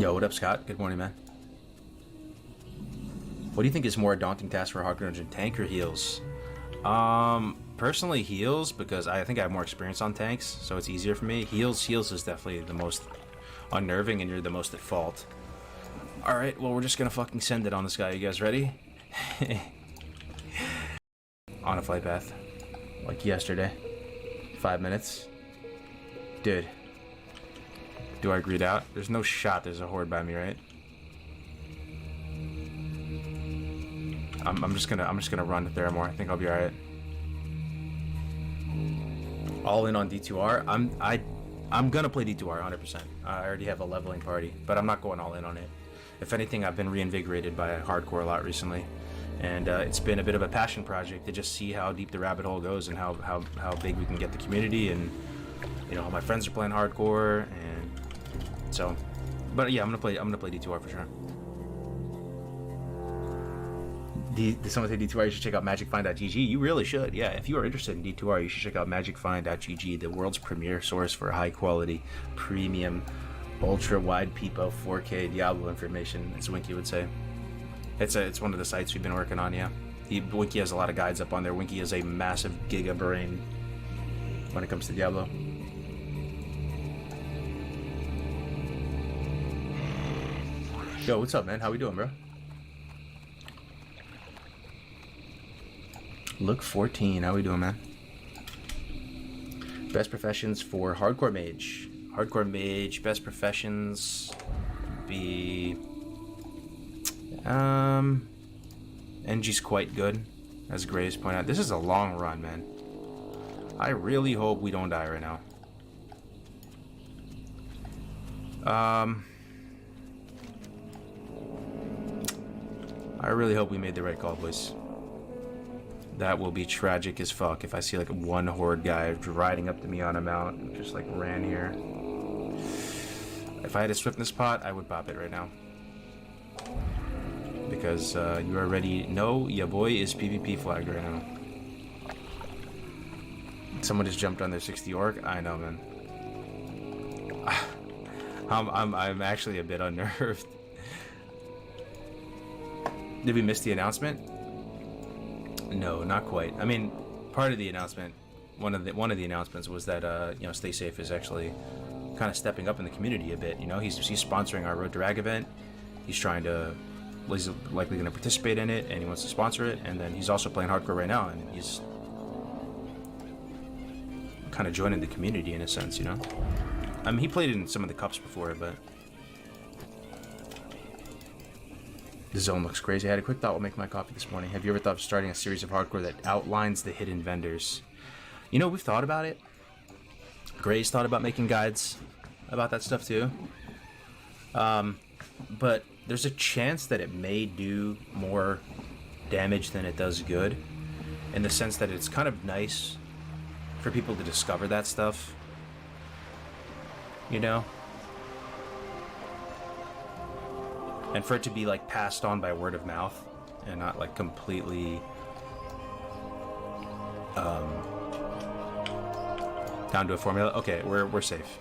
Yo, what up, Scott? Good morning, man. What do you think is more a daunting task for a hardcore dungeon, tank or heals? Personally, heals, because I think I have more experience on tanks, so it's easier for me. Heals is definitely the most unnerving, and you're the most at fault. All right, well, we're just gonna fucking send it on this guy. You guys ready? On a flight path, like yesterday. 5 minutes, dude. Do I greed out? There's no shot. There's a horde by me, right? I'm just gonna run to Theramore. I think I'll be all right. All in on D2R. I'm gonna play D2R 100%. I already have a leveling party, but I'm not going all in on it. If anything, I've been reinvigorated by hardcore a lot recently, and it's been a bit of a passion project to just see how deep the rabbit hole goes and how big we can get the community, and you know, how my friends are playing hardcore, and so. But yeah, I'm gonna play D2R for sure. Did someone say D2R? You should check out magicfind.gg. You really should. Yeah, if you are interested in D2R, you should check out magicfind.gg, the world's premier source for high quality, premium, ultra wide peepo 4K Diablo information, as Winky would say. It's one of the sites we've been working on. Yeah, Winky has a lot of guides up on there. Winky is a massive giga brain when it comes to Diablo. Yo, what's up, man? How we doing, bro? Look 14, how we doing, man? Best professions for hardcore mage. Hardcore mage, best professions be NG's quite good, as Graves pointed out. This is a long run, man. I really hope we don't die right now. I really hope we made the right call, boys. That will be tragic as fuck if I see like one horde guy riding up to me on a mount and just like ran here. If I had a swiftness pot, I would pop it right now. Because you already know your boy is PvP flagged right now. Someone just jumped on their 60 orc. I know, man. I'm actually a bit unnerved. Did we miss the announcement? No, not quite. I mean, part of the announcement, one of the announcements was that you know, Stay Safe is actually kind of stepping up in the community a bit. You know, he's sponsoring our Road to Rag event. He's likely going to participate in it, and he wants to sponsor it. And then he's also playing hardcore right now, and he's kind of joining the community in a sense, you know. I mean, he played in some of the cups before, but the zone looks crazy. I had a quick thought while making my coffee this morning. Have you ever thought of starting a series of hardcore that outlines the hidden vendors? You know, we've thought about it. Gray's thought about making guides about that stuff too. But there's a chance that it may do more damage than it does good, in the sense that it's kind of nice for people to discover that stuff, you know? And for it to be like passed on by word of mouth and not like completely down to a formula. Okay, we're safe.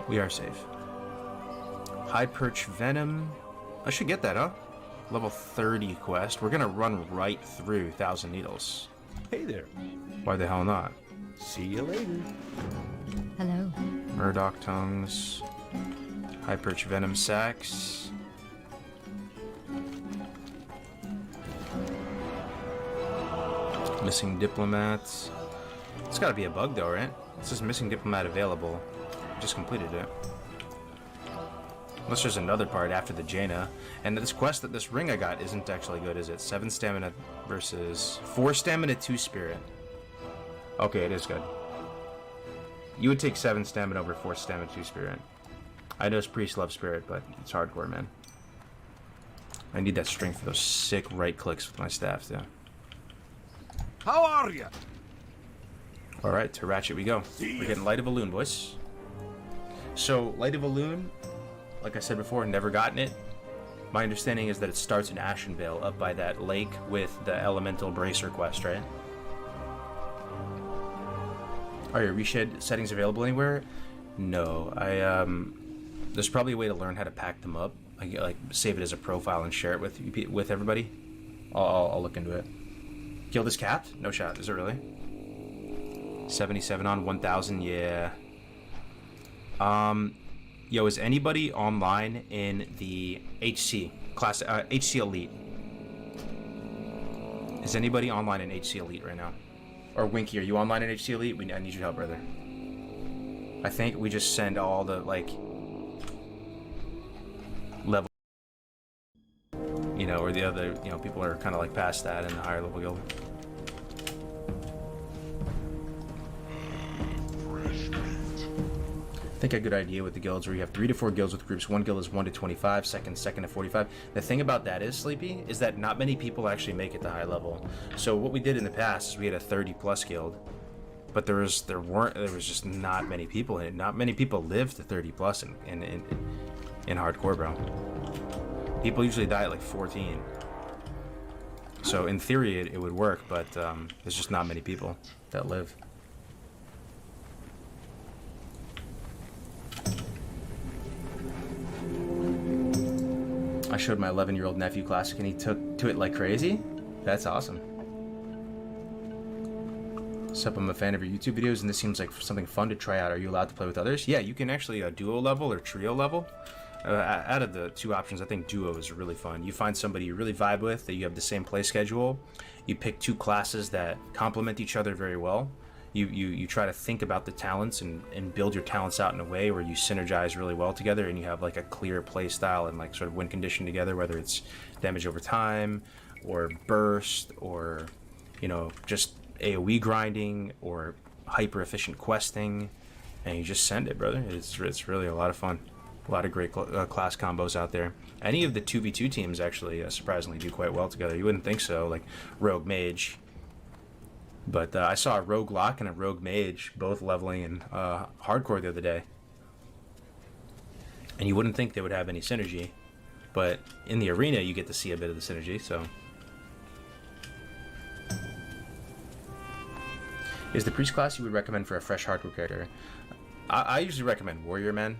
We are safe. High Perch Venom. I should get that, huh? Level 30 quest. We're gonna run right through 1,000 Needles. Hey there. Why the hell not? See you later. Hello. Murdoch Tongues. High Perch Venom Sacks. Missing Diplomats. It's gotta be a bug though, right? It says Missing Diplomat available. Just completed it. Unless there's another part after the Jaina. And this quest, that this ring I got isn't actually good, is it? 7 stamina versus 4 stamina, 2 spirit. Okay, it is good. You would take 7 stamina over 4 stamina, 2 spirit. I know priests love spirit, but it's hardcore, man. I need that strength for those sick right clicks with my staff, too. How are you? Alright, to Ratchet we go. We're getting Light of a Loon, boys. So, Light of a Loon, like I said before, never gotten it. My understanding is that it starts in Ashenvale, up by that lake with the Elemental Bracer quest, right? Are your reshed settings available anywhere? No, There's probably a way to learn how to pack them up, like save it as a profile and share it with everybody. I'll look into it. Guild is capped? No shot. Is it really? 77 on 1,000. Yeah. Yo, is anybody online in the HC class? HC Elite. Is anybody online in HC Elite right now? Or Winky, are you online in HC Elite? I need your help, brother. I think we just send all the like level, you know, or the other, you know, people are kind of like past that in the higher level guild. I think a good idea with the guilds where you have 3 to 4 guilds with groups. One guild is 1 to 25, second to 45. The thing about that is, Sleepy, is that not many people actually make it to high level. So what we did in the past is we had a 30 plus guild, but there was just not many people in it. Not many people live to 30 plus in hardcore, bro. People usually die at like 14. So in theory it would work, but there's just not many people that live. I showed my 11-year-old nephew Classic and he took to it like crazy. That's awesome. Sup, I'm a fan of your YouTube videos and this seems like something fun to try out. Are you allowed to play with others? Yeah, you can actually duo level or trio level. Out of the two options, I think duo is really fun. You find somebody you really vibe with, that you have the same play schedule. You pick two classes that complement each other very well. You try to think about the talents and build your talents out in a way where you synergize really well together and you have like a clear play style and like sort of win condition together, whether it's damage over time or burst or, you know, just AoE grinding or hyper efficient questing, and you just send it, brother. It's really a lot of fun. A lot of great class combos out there. Any of the 2v2 teams actually surprisingly do quite well together. You wouldn't think so, like Rogue Mage. But I saw a Rogue Lock and a Rogue Mage both leveling in hardcore the other day. And you wouldn't think they would have any synergy. But in the arena, you get to see a bit of the synergy, so. Is the priest class you would recommend for a fresh hardcore character? I usually recommend Warrior, man.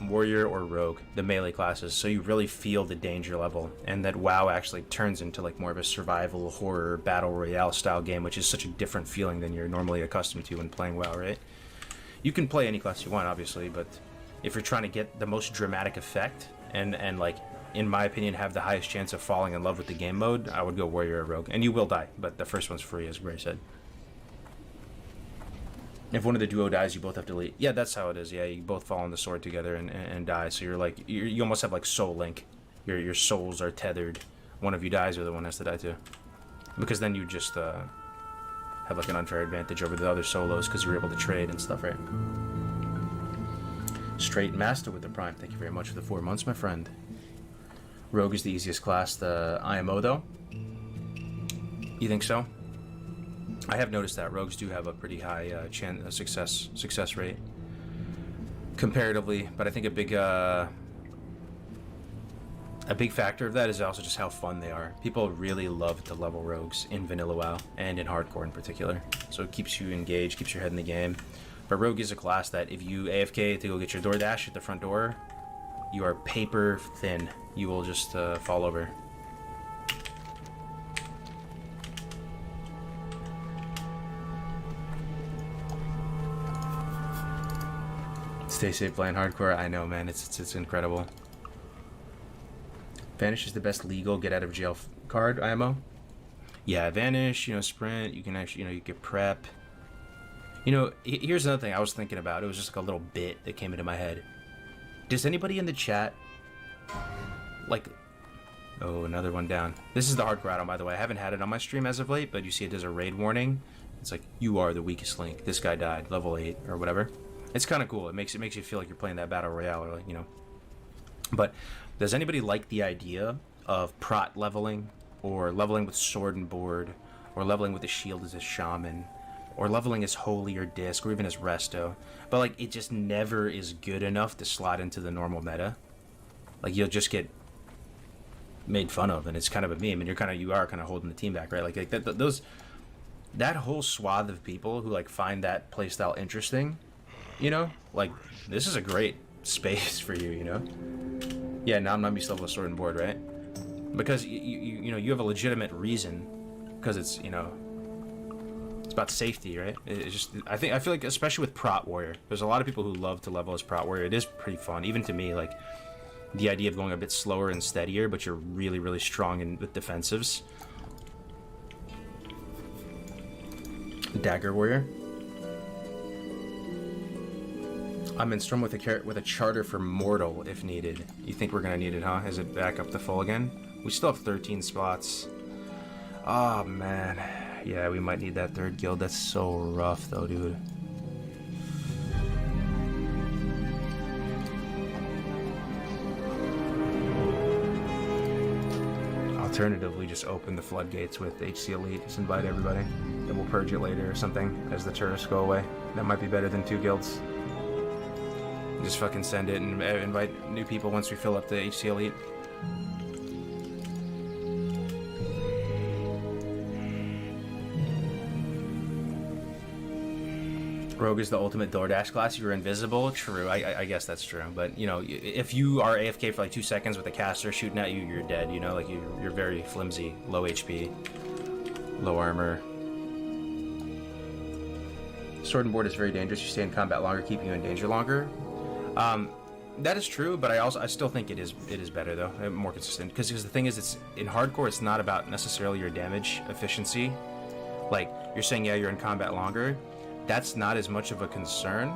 Warrior or Rogue, the melee classes, so you really feel the danger level, and that WoW actually turns into like more of a survival horror battle royale style game, which is such a different feeling than you're normally accustomed to when playing WoW, right? You can play any class you want, obviously, but if you're trying to get the most dramatic effect and like, in my opinion, have the highest chance of falling in love with the game mode, I would go Warrior or Rogue, and you will die, but the first one's free, as Gray said. If one of the duo dies, you both have to leave. Yeah, that's how it is. Yeah, you both fall on the sword together and die. So you're like, you almost have like soul link. Your souls are tethered. One of you dies, the other one has to die too. Because then you just have like an unfair advantage over the other solos because you're able to trade and stuff, right? Straight Master with the Prime. Thank you very much for the 4 months, my friend. Rogue is the easiest class. The IMO though. You think so? I have noticed that rogues do have a pretty high success rate comparatively, but I think a big factor of that is also just how fun they are. People really love to level rogues in vanilla WoW and in hardcore in particular, so it keeps you engaged, keeps your head in the game. But rogue is a class that if you AFK to go get your DoorDash at the front door, you are paper thin. You will just fall over. Stay safe playing hardcore. I know, man. It's incredible. Vanish is the best legal get out of jail card, IMO. Yeah, Vanish. You know, sprint. You can actually, you know, you get prep. You know, here's another thing I was thinking about. It was just like a little bit that came into my head. Does anybody in the chat like? Oh, another one down. This is the hardcore add-on, by the way. I haven't had it on my stream as of late, but you see it does a raid warning. It's like, you are the weakest link. This guy died, level 8 or whatever. It's kind of cool. It makes you feel like you're playing that battle royale, or like, you know. But does anybody like the idea of prot leveling, or leveling with sword and board, or leveling with a shield as a shaman, or leveling as holy or disc, or even as resto? But like, it just never is good enough to slot into the normal meta. Like, you'll just get made fun of, and it's kind of a meme, and you are kind of holding the team back, right? Like that whole swath of people who like find that playstyle interesting. You know, like, this is a great space for you, you know? Yeah, now I'm not used to level of sword and board, right? Because you know, you have a legitimate reason, because it's, you know, it's about safety, right? It's just, I feel like, especially with Prot Warrior, there's a lot of people who love to level as Prot Warrior. It is pretty fun, even to me, like, the idea of going a bit slower and steadier, but you're really, really strong in with defensives. Dagger Warrior. I'm in Storm with a charter for Mortal if needed. You think we're gonna need it, huh? Is it back up to full again? We still have 13 spots. Oh man, yeah, we might need that third guild. That's so rough though, dude. Alternatively, just open the floodgates with HC Elite. Just invite everybody. Then we'll purge it later or something as the tourists go away. That might be better than 2 guilds. Just fucking send it and invite new people once we fill up the HC Elite. Rogue is the ultimate DoorDash class. You're invisible. True, I guess that's true. But you know, if you are AFK for like 2 seconds with a caster shooting at you, you're dead. You know, like you're very flimsy, low HP, low armor. Sword and board is very dangerous. You stay in combat longer, keeping you in danger longer. That is true, but I still think it is better though, more consistent. Because the thing is, it's in hardcore. It's not about necessarily your damage efficiency. Like you're saying, yeah, you're in combat longer. That's not as much of a concern.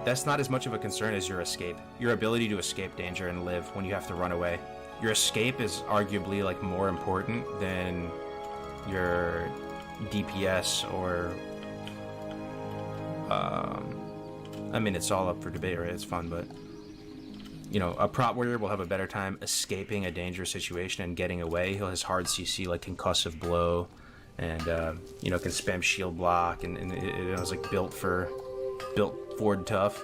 That's not as much of a concern as your escape. Your ability to escape danger and live when you have to run away. Your escape is arguably like more important than your DPS or I mean, it's all up for debate, right? It's fun, but you know, a Prot Warrior will have a better time escaping a dangerous situation and getting away. He'll has hard CC like Concussive Blow, and you know, can spam Shield Block, and it was like built Ford tough.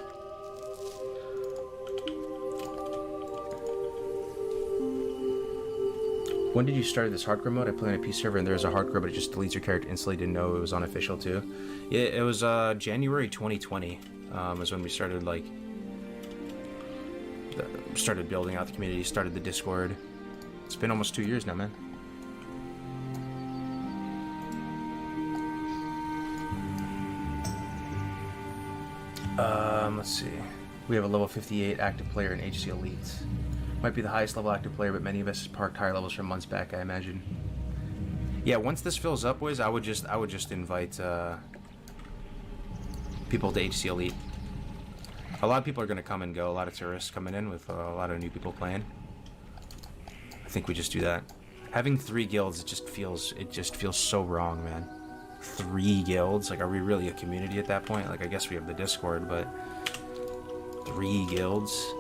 When did you start this hardcore mode? I play on a PC server and there's a hardcore, but it just deletes your character instantly. Didn't know it was unofficial too. Yeah, it was January 2020 is when we started started building out the community, started the Discord. It's been almost 2 years now, man. Let's see. We have a level 58 active player in HC Elite. Might be the highest level active player, but many of us parked higher levels from months back, I imagine. Yeah, once this fills up, boys, I would just invite people to HC Elite. A lot of people are gonna come and go. A lot of tourists coming in with a lot of new people playing. I think we just do that. Having 3 guilds, it just feels so wrong, man. 3 guilds? Like, are we really a community at that point? Like, I guess we have the Discord, but 3 guilds?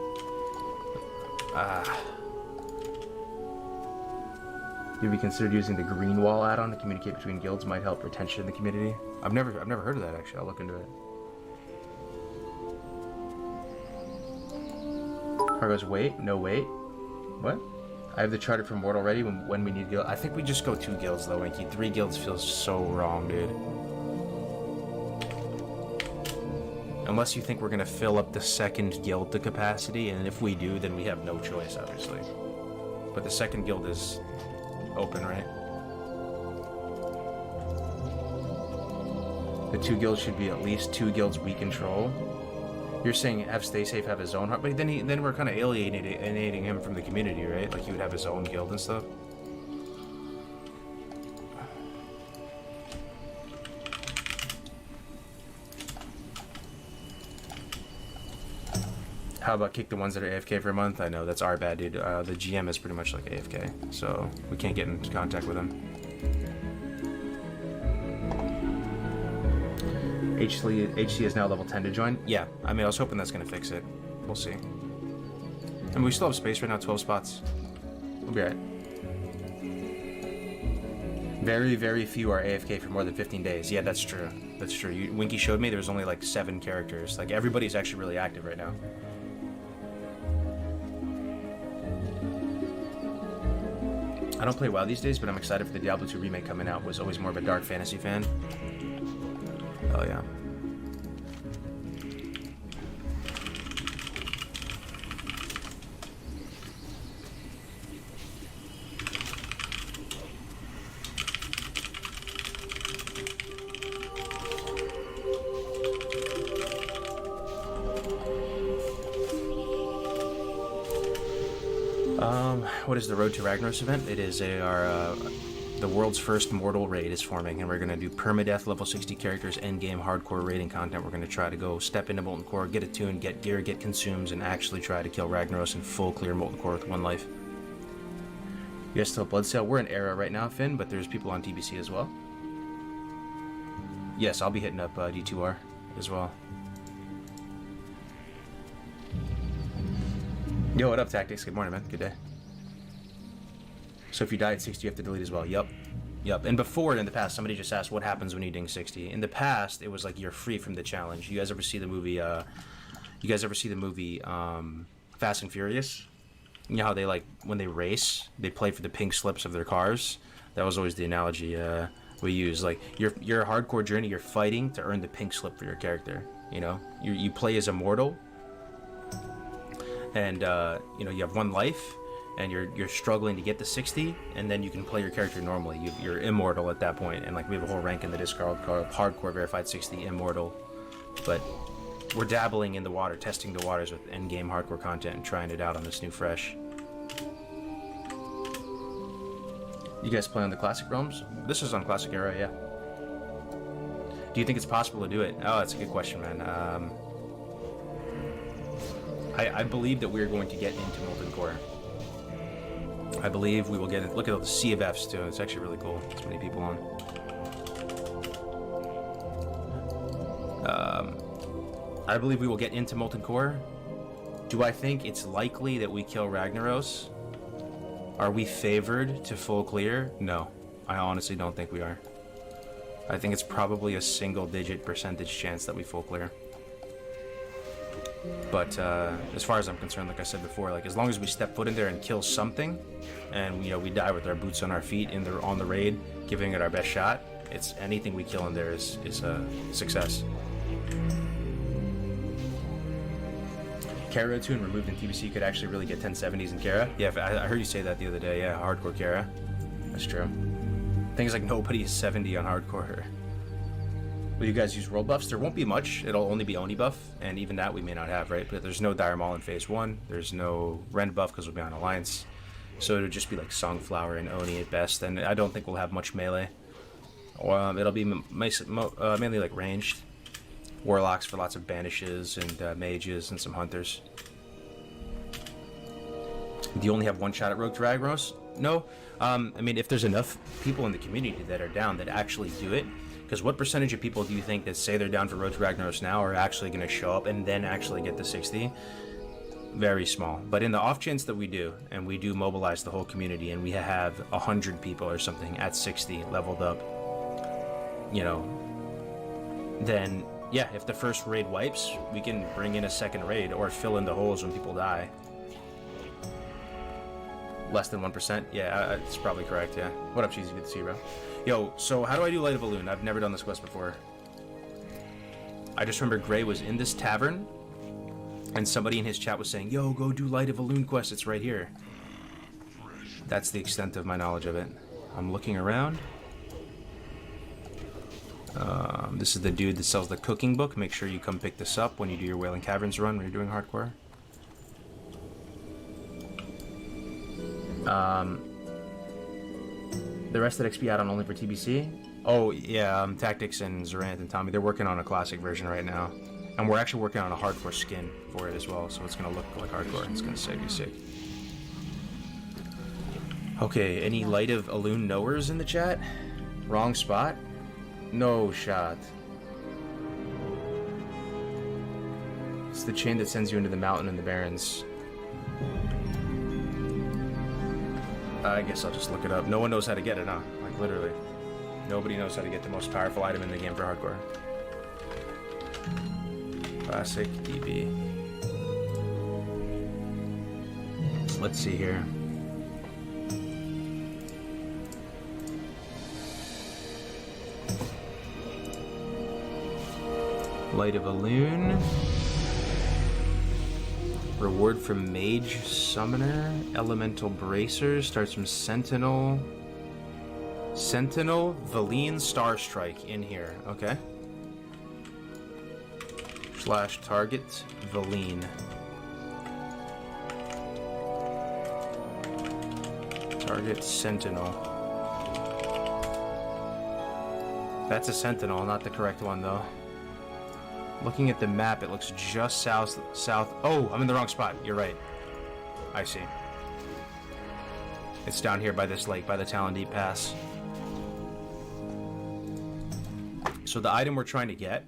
Maybe considered using the green wall add-on to communicate between guilds might help retention in the community. I've never heard of that actually. I'll look into it. Cargo's wait, no wait. What? I have the charter for Mortal ready when we need guild. I think we just go 2 guilds though, Winky. 3 guilds feels so wrong, dude. Unless you think we're gonna fill up the 2nd guild to capacity, and if we do, then we have no choice, obviously. But the 2nd guild is open, right? The 2 guilds should be at least 2 guilds we control. You're saying have Stay Safe have his own, but then we're kind of alienating him from the community, right? Like he would have his own guild and stuff. How about kick the ones that are AFK for a month? I know that's our bad, dude. The GM is pretty much like AFK, so we can't get into contact with him. HC is now level 10 to join. Yeah, I mean, I was hoping that's gonna fix it. We'll see. And we still have space right now, 12 spots. We'll be alright. Very, very few are AFK for more than 15 days. Yeah, that's true. That's true. Winky showed me there was only like 7 characters. Like everybody's actually really active right now. I don't play WoW these days, but I'm excited for the Diablo 2 remake coming out. Was always more of a dark fantasy fan. Oh yeah. what is the Road to Ragnaros event? It is the world's first mortal raid is forming, and we're going to do permadeath level 60 characters, endgame hardcore raiding content. We're going to try to go step into Molten Core, get a tune, get gear, get consumes, and actually try to kill Ragnaros in full clear Molten Core with 1 life. You guys still have Bloodsail? We're in Era right now, Finn, but there's people on TBC as well. Yes, I'll be hitting up D2R as well. Yo, what up, Tactics? Good morning, man. Good day. So if you die at 60, you have to delete as well. Yup. And before, in the past, somebody just asked what happens when you ding 60. In the past, it was like you're free from the challenge. You guys ever see the movie, Fast and Furious? You know how they, like, when they race, they play for the pink slips of their cars? That was always the analogy we use. Like, your hardcore journey, you're fighting to earn the pink slip for your character. You know? You play as a mortal, and, you know, you have 1 life, and you're struggling to get to 60, and then you can play your character normally. You're immortal at that point, and, like, we have a whole rank in the Discord called Hardcore Verified 60 Immortal. But we're dabbling in the water, testing the waters with endgame hardcore content and trying it out on this new fresh. You guys play on the Classic Realms? This is on Classic Era, yeah. Do you think it's possible to do it? Oh, that's a good question, man. I believe that we're going to get into Molten Core. I believe we will get it. Look at the Sea of Fs too. It's actually really cool. There's many people on. I believe we will get into Molten Core. Do I think it's likely that we kill Ragnaros? Are we favored to full clear? No. I honestly don't think we are. I think it's probably a single-digit percentage chance that we full clear. But as far as I'm concerned, like I said before, like as long as we step foot in there and kill something, and you know we die with our boots on our feet on the raid, giving it our best shot, it's anything we kill in there is a success. Kara tune removed in TBC could actually really get 1070s in Kara. Yeah, I heard you say that the other day. Yeah, hardcore Kara. That's true. Things like nobody is 70 on hardcore. Will you guys use world buffs? There won't be much. It'll only be Oni buff, and even that we may not have, right? But there's no Dire Maul in Phase 1. There's no Rend buff because we'll be on Alliance. So it'll just be like Songflower and Oni at best, and I don't think we'll have much melee. It'll be mainly like ranged. Warlocks for lots of banishes and mages and some hunters. Do you only have 1 shot at Rogue to Ragnaros? No. I mean, if there's enough people in the community that are down that actually do it, because what percentage of people do you think that say they're down for Road to Ragnaros now are actually going to show up and then actually get to 60? Very small. But in the off chance that we do, and we do mobilize the whole community, and we have 100 people or something at 60 leveled up, you know, then yeah, if the first raid wipes, we can bring in a second raid or fill in the holes when people die. Less than 1%? Yeah, it's probably correct, yeah. What up, Cheesy? Good to see you, bro. Yo, so how do I do Light of Elune? I've never done this quest before. I just remember Gray was in this tavern, and somebody in his chat was saying, yo, go do Light of Elune quest, it's right here. That's the extent of my knowledge of it. I'm looking around. This is the dude that sells the cooking book. Make sure you come pick this up when you do your Wailing Caverns run when you're doing hardcore. The rest of XP add-on only for TBC? Oh, yeah, Tactics and Zorant and Tommy, they're working on a classic version right now. And we're actually working on a hardcore skin for it as well, so it's going to look like hardcore. It's going to be sick. Okay, any Light of Elune knowers in the chat? Wrong spot? No shot. It's the chain that sends you into the mountain and the barrens. I guess I'll just look it up. No one knows how to get it, huh? Like, literally. Nobody knows how to get the most powerful item in the game for hardcore. Classic DB. Let's see here. Light of Elune. Reward from Mage Summoner. Elemental Bracers. Starts from Sentinel. Sentinel, Valine, Starstrike in here. Okay. / target, Valine. Target Sentinel. That's a Sentinel, not the correct one though. Looking at the map, it looks just south. Oh, I'm in the wrong spot. You're right. I see. It's down here by this lake, by the Talon Deep Pass. So the item we're trying to get,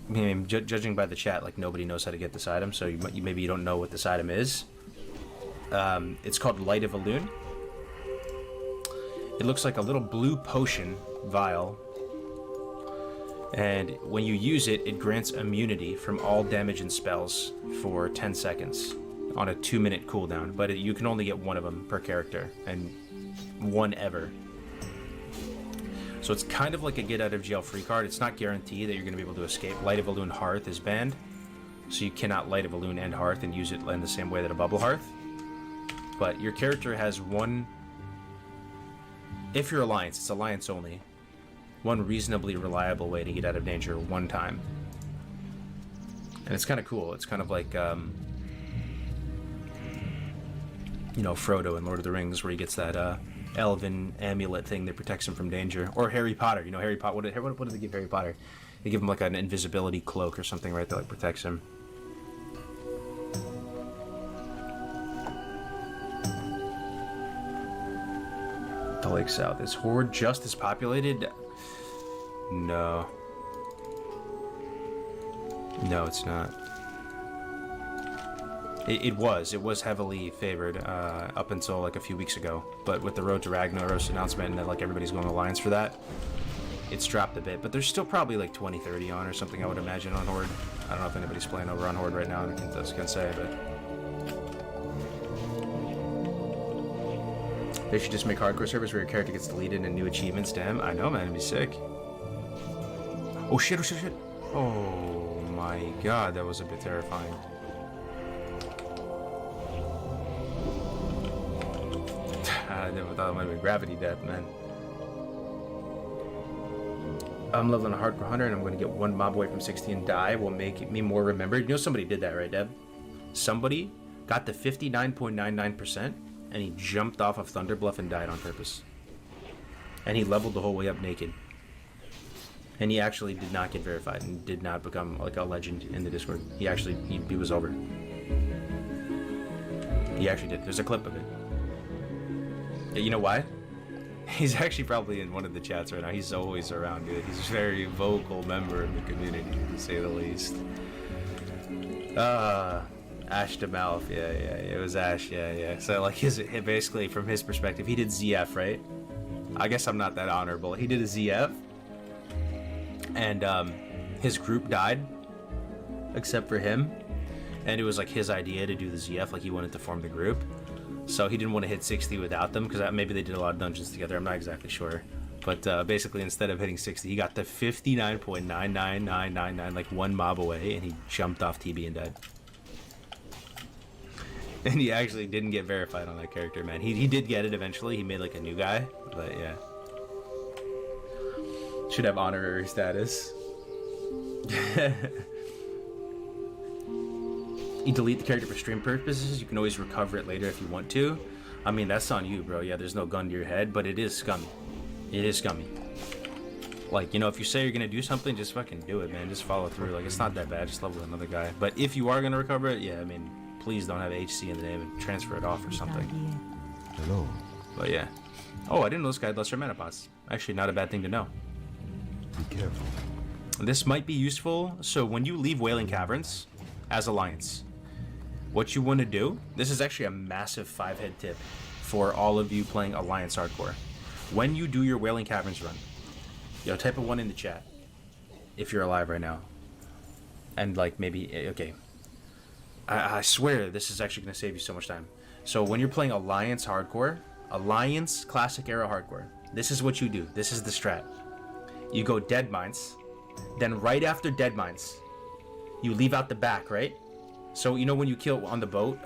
I mean, judging by the chat, like nobody knows how to get this item, so maybe you don't know what this item is. It's called Light of Elune. It looks like a little blue potion vial, and when you use it, it grants immunity from all damage and spells for 10 seconds on a 2-minute cooldown, but you can only get one of them per character, and one ever. So it's kind of like a get out of jail free card. It's not guaranteed that you're going to be able to escape. Light of Elune Hearth is banned, so you cannot Light of Elune and Hearth and use it in the same way that a Bubble Hearth. But your character has one, if you're Alliance, it's Alliance only, one reasonably reliable way to get out of danger one time. And it's kind of cool. It's kind of like, you know, Frodo in Lord of the Rings, where he gets that elven amulet thing that protects him from danger. Or Harry Potter. You know, Harry Potter. What did they give Harry Potter? They give him like an invisibility cloak or something, right, that like protects him. The Lake South. Is Horde just as populated? No. No, it's not. It was heavily favored up until like a few weeks ago, but with the Road to Ragnaros announcement and that like everybody's going Alliance for that, it's dropped a bit. But there's still probably like 20-30 on or something, I would imagine, on Horde. I don't know if anybody's playing over on Horde right now, I was gonna say, but they should just make hardcore servers where your character gets deleted and new achievements. Damn, I know, man, it'd be sick. Oh shit, oh shit, oh shit. Oh my god, that was a bit terrifying. I never thought it might have been gravity death, man. I'm leveling a hardcore hunter and I'm going to get one mob away from 60 and die will make me more remembered. You know somebody did that, right, Deb? Somebody got to 59.99% and he jumped off of Thunderbluff and died on purpose. And he leveled the whole way up naked. And he actually did not get verified and did not become like a legend in the Discord. He actually, he was over. He actually did. There's a clip of it. Yeah, you know why? He's actually probably in one of the chats right now. He's always around, dude. He's a very vocal member of the community, to say the least. Ash to Mouth, yeah, it was Ash, yeah. So like basically from his perspective, he did ZF, right? I guess I'm not that honorable. He did a ZF, and his group died, except for him, and it was like his idea to do the ZF, like he wanted to form the group. So he didn't want to hit 60 without them, because maybe they did a lot of dungeons together, I'm not exactly sure. But basically, instead of hitting 60, he got to 59.99999, like one mob away, and he jumped off TB and died. And he actually didn't get verified on that character, man. He did get it eventually, he made like a new guy, but yeah. Should have honorary status. You delete the character for stream purposes, you can always recover it later if you want to. I mean, that's on you, bro. Yeah, there's no gun to your head, but it is scummy. It is scummy. Like, you know, if you say you're gonna do something, just fucking do it, man. Just follow through. Like, it's not that bad. Just level another guy. But if you are gonna recover it, yeah, I mean, please don't have HC in the name and transfer it off or something. Hello. But yeah. Oh, I didn't know this guy had lesser mana pots. Actually, not a bad thing to know. Be careful. This might be useful. So when you leave Wailing Caverns as Alliance, what you want to do, this is actually a massive 5-head tip for all of you playing Alliance Hardcore. When you do your Wailing Caverns run, type a 1 in the chat if you're alive right now. And like maybe, okay. I swear this is actually going to save you so much time. So when you're playing Alliance Hardcore, Alliance Classic Era Hardcore, this is what you do. This is the strat. You go Dead Mines, then right after Dead Mines, you leave out the back, right? So, you know when you kill on the boat,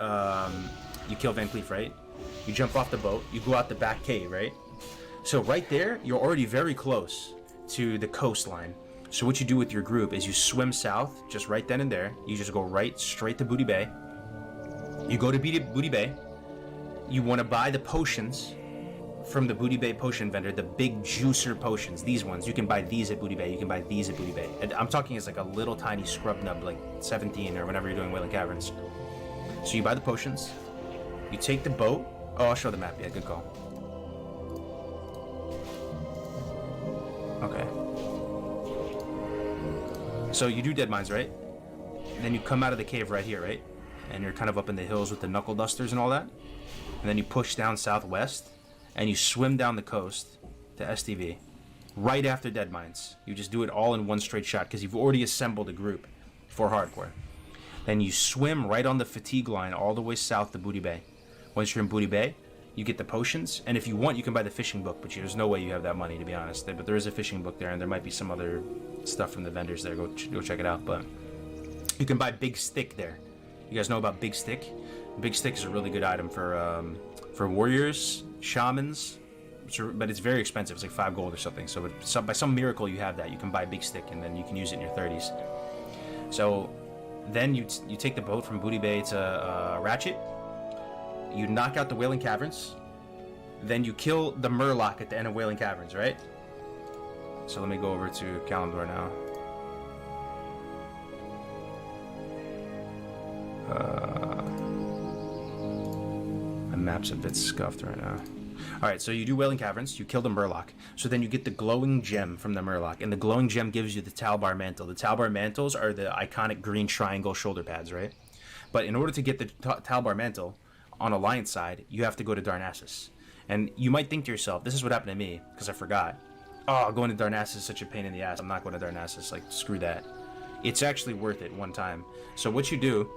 you kill Van Cleef, right? You jump off the boat, you go out the back cave, right? So right there, you're already very close to the coastline. So what you do with your group is you swim south, just right then and there. You just go right straight to Booty Bay. You go to Booty Bay. you want to buy the potions from the Booty Bay potion vendor, the big juicer potions. These ones, you can buy these at Booty Bay. You can buy these at Booty Bay. And I'm talking as like a little tiny scrub nub, like 17 or whenever you're doing Wailing Caverns. So you buy the potions. You take the boat. Oh, I'll show the map. Yeah, good call. Okay. So you do dead mines, right? And then you come out of the cave right here, right? And you're kind of up in the hills with the knuckle dusters and all that. And then you push down southwest, and you swim down the coast to STV. Right after dead mines. You just do it all in one straight shot because you've already assembled a group for hardcore. Then you swim right on the fatigue line all the way south to Booty Bay. Once you're in Booty Bay, you get the potions, and if you want, you can buy the fishing book, but there's no way you have that money, to be honest. But there is a fishing book there, and there might be some other stuff from the vendors there. Go check it out. But you can buy Big Stick there. You guys know about Big Stick? Big Stick is a really good item for warriors, shamans, but it's very expensive. It's like 5 gold or something. So by some miracle you have that. You can buy Big Stick, and then you can use it in your 30s. So then you take the boat from Booty Bay to Ratchet. You knock out the Wailing Caverns. Then you kill the Murloc at the end of Wailing Caverns, right? So let me go over to Kalimdor now. My map's a bit scuffed right now. Alright, so you do Wailing Caverns, you kill the Murloc. So then you get the glowing gem from the Murloc, and the glowing gem gives you the Talbar Mantle. The Talbar Mantles are the iconic green triangle shoulder pads, right? But in order to get the Talbar Mantle on Alliance side, you have to go to Darnassus. And you might think to yourself, this is what happened to me, because I forgot. Oh, going to Darnassus is such a pain in the ass. I'm not going to Darnassus, like, screw that. It's actually worth it one time. So what you do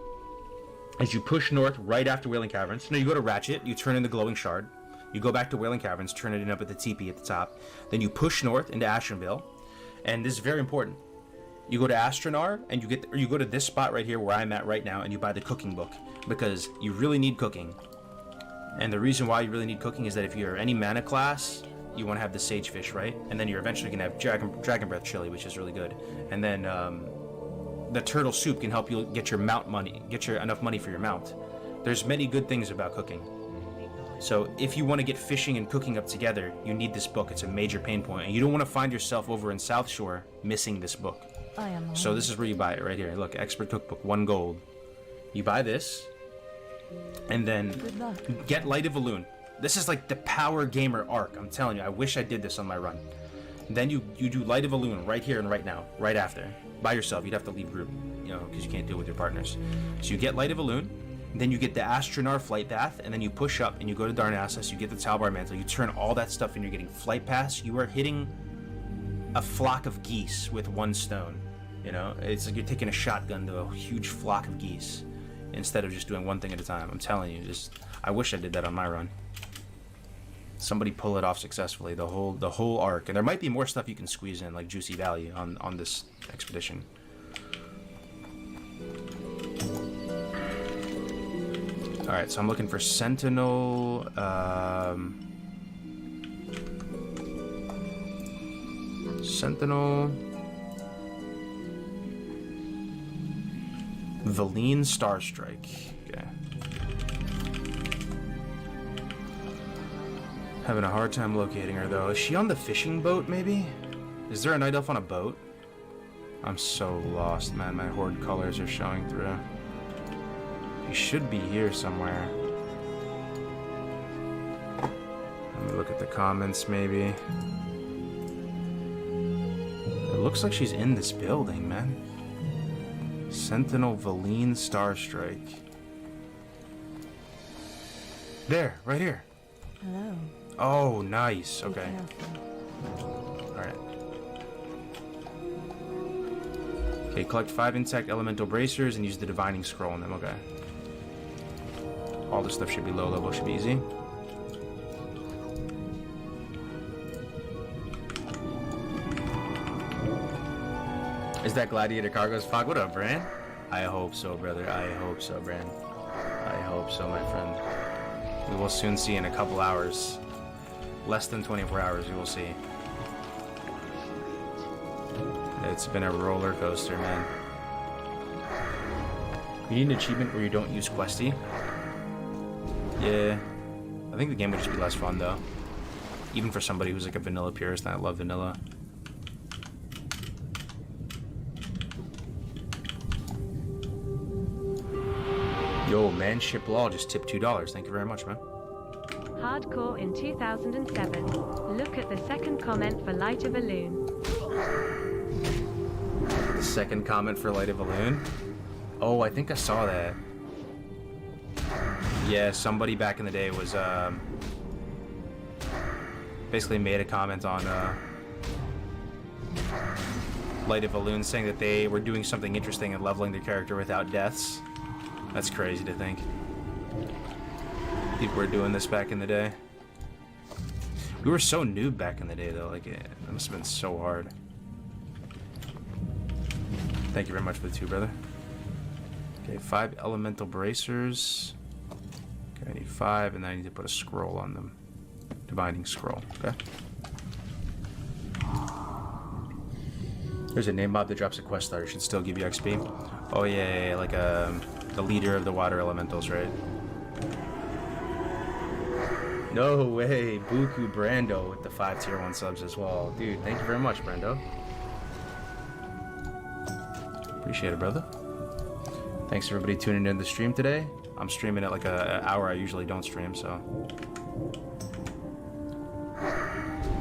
is you push north right after Wailing Caverns. No, you go to Ratchet, you turn in the glowing shard. You go back to Wailing Caverns, turn it in up at the teepee at the top. Then you push north into Ashtonville. And this is very important. You go to Astronar, and you go to this spot right here where I'm at right now, and you buy the cooking book. Because you really need cooking. And the reason why you really need cooking is that if you're any mana class, you want to have the Sagefish, right? And then you're eventually going to have Dragon Breath Chili, which is really good. And then the Turtle Soup can help you get your mount money, enough money for your mount. There's many good things about cooking. So if you want to get fishing and cooking up together, you need this book. It's a major pain point. And you don't want to find yourself over in South Shore missing this book. So this is where you buy it, right here. Look, Expert Cookbook, 1 gold. You buy this, and then get Light of Elune. This is like the Power Gamer arc. I'm telling you, I wish I did this on my run. Then you do Light of Elune right here and right now, right after. By yourself, you'd have to leave group, because you can't do it with your partners. So you get Light of Elune, then you get the Astronar Flight Path, and then you push up and you go to Darnassus, you get the Talbar Mantle, you turn all that stuff and you're getting Flight Pass. You are hitting a flock of geese with 1 stone. It's like you're taking a shotgun to a huge flock of geese instead of just doing one thing at a time. I'm telling you, I wish I did that on my run. Somebody pull it off successfully, the whole arc. And there might be more stuff you can squeeze in, like Juicy Valley on this expedition. Alright, so I'm looking for Sentinel, Valine Starstrike. Okay. Having a hard time locating her, though. Is she on the fishing boat, maybe? Is there a night elf on a boat? I'm so lost, man. My horde colors are showing through. You should be here somewhere. Let me look at the comments, maybe. It looks like she's in this building, man. Sentinel Valine Starstrike. There, right here. Hello. Oh, nice. Okay. Alright. Okay, collect 5 insect elemental bracers and use the divining scroll on them. Okay. All this stuff should be low level, should be easy. Is that Gladiator Cargo's fog? What up, Bran? I hope so, brother. I hope so, Bran. I hope so, my friend. We will soon see in a couple hours. Less than 24 hours, we will see. It's been a roller coaster, man. You need an achievement where you don't use Questy. Yeah. I think the game would just be less fun though. Even for somebody who's like a vanilla purist, and I love vanilla. Yo, Manship Law just tipped $2. Thank you very much, man. Hardcore in 2007. Look at the second comment for Light of a Loon. The second comment for Light of a Loon? Oh, I think I saw that. Yeah, somebody back in the day was basically made a comment on Light of a Loon saying that they were doing something interesting and leveling their character without deaths. That's crazy to think. People were doing this back in the day. We were so noob back in the day though, like it must have been so hard. Thank you very much for the 2, brother. Okay, 5 elemental bracers. Okay, I need 5, and then I need to put a scroll on them. Divining scroll, okay. There's a name mob that drops a quest starter, should still give you XP. Oh yeah, like the leader of the water elementals, right? No way, Buku Brando with the 5 tier 1 subs as well. Dude, thank you very much, Brando. Appreciate it, brother. Thanks everybody tuning in the stream today. I'm streaming at like an hour I usually don't stream, so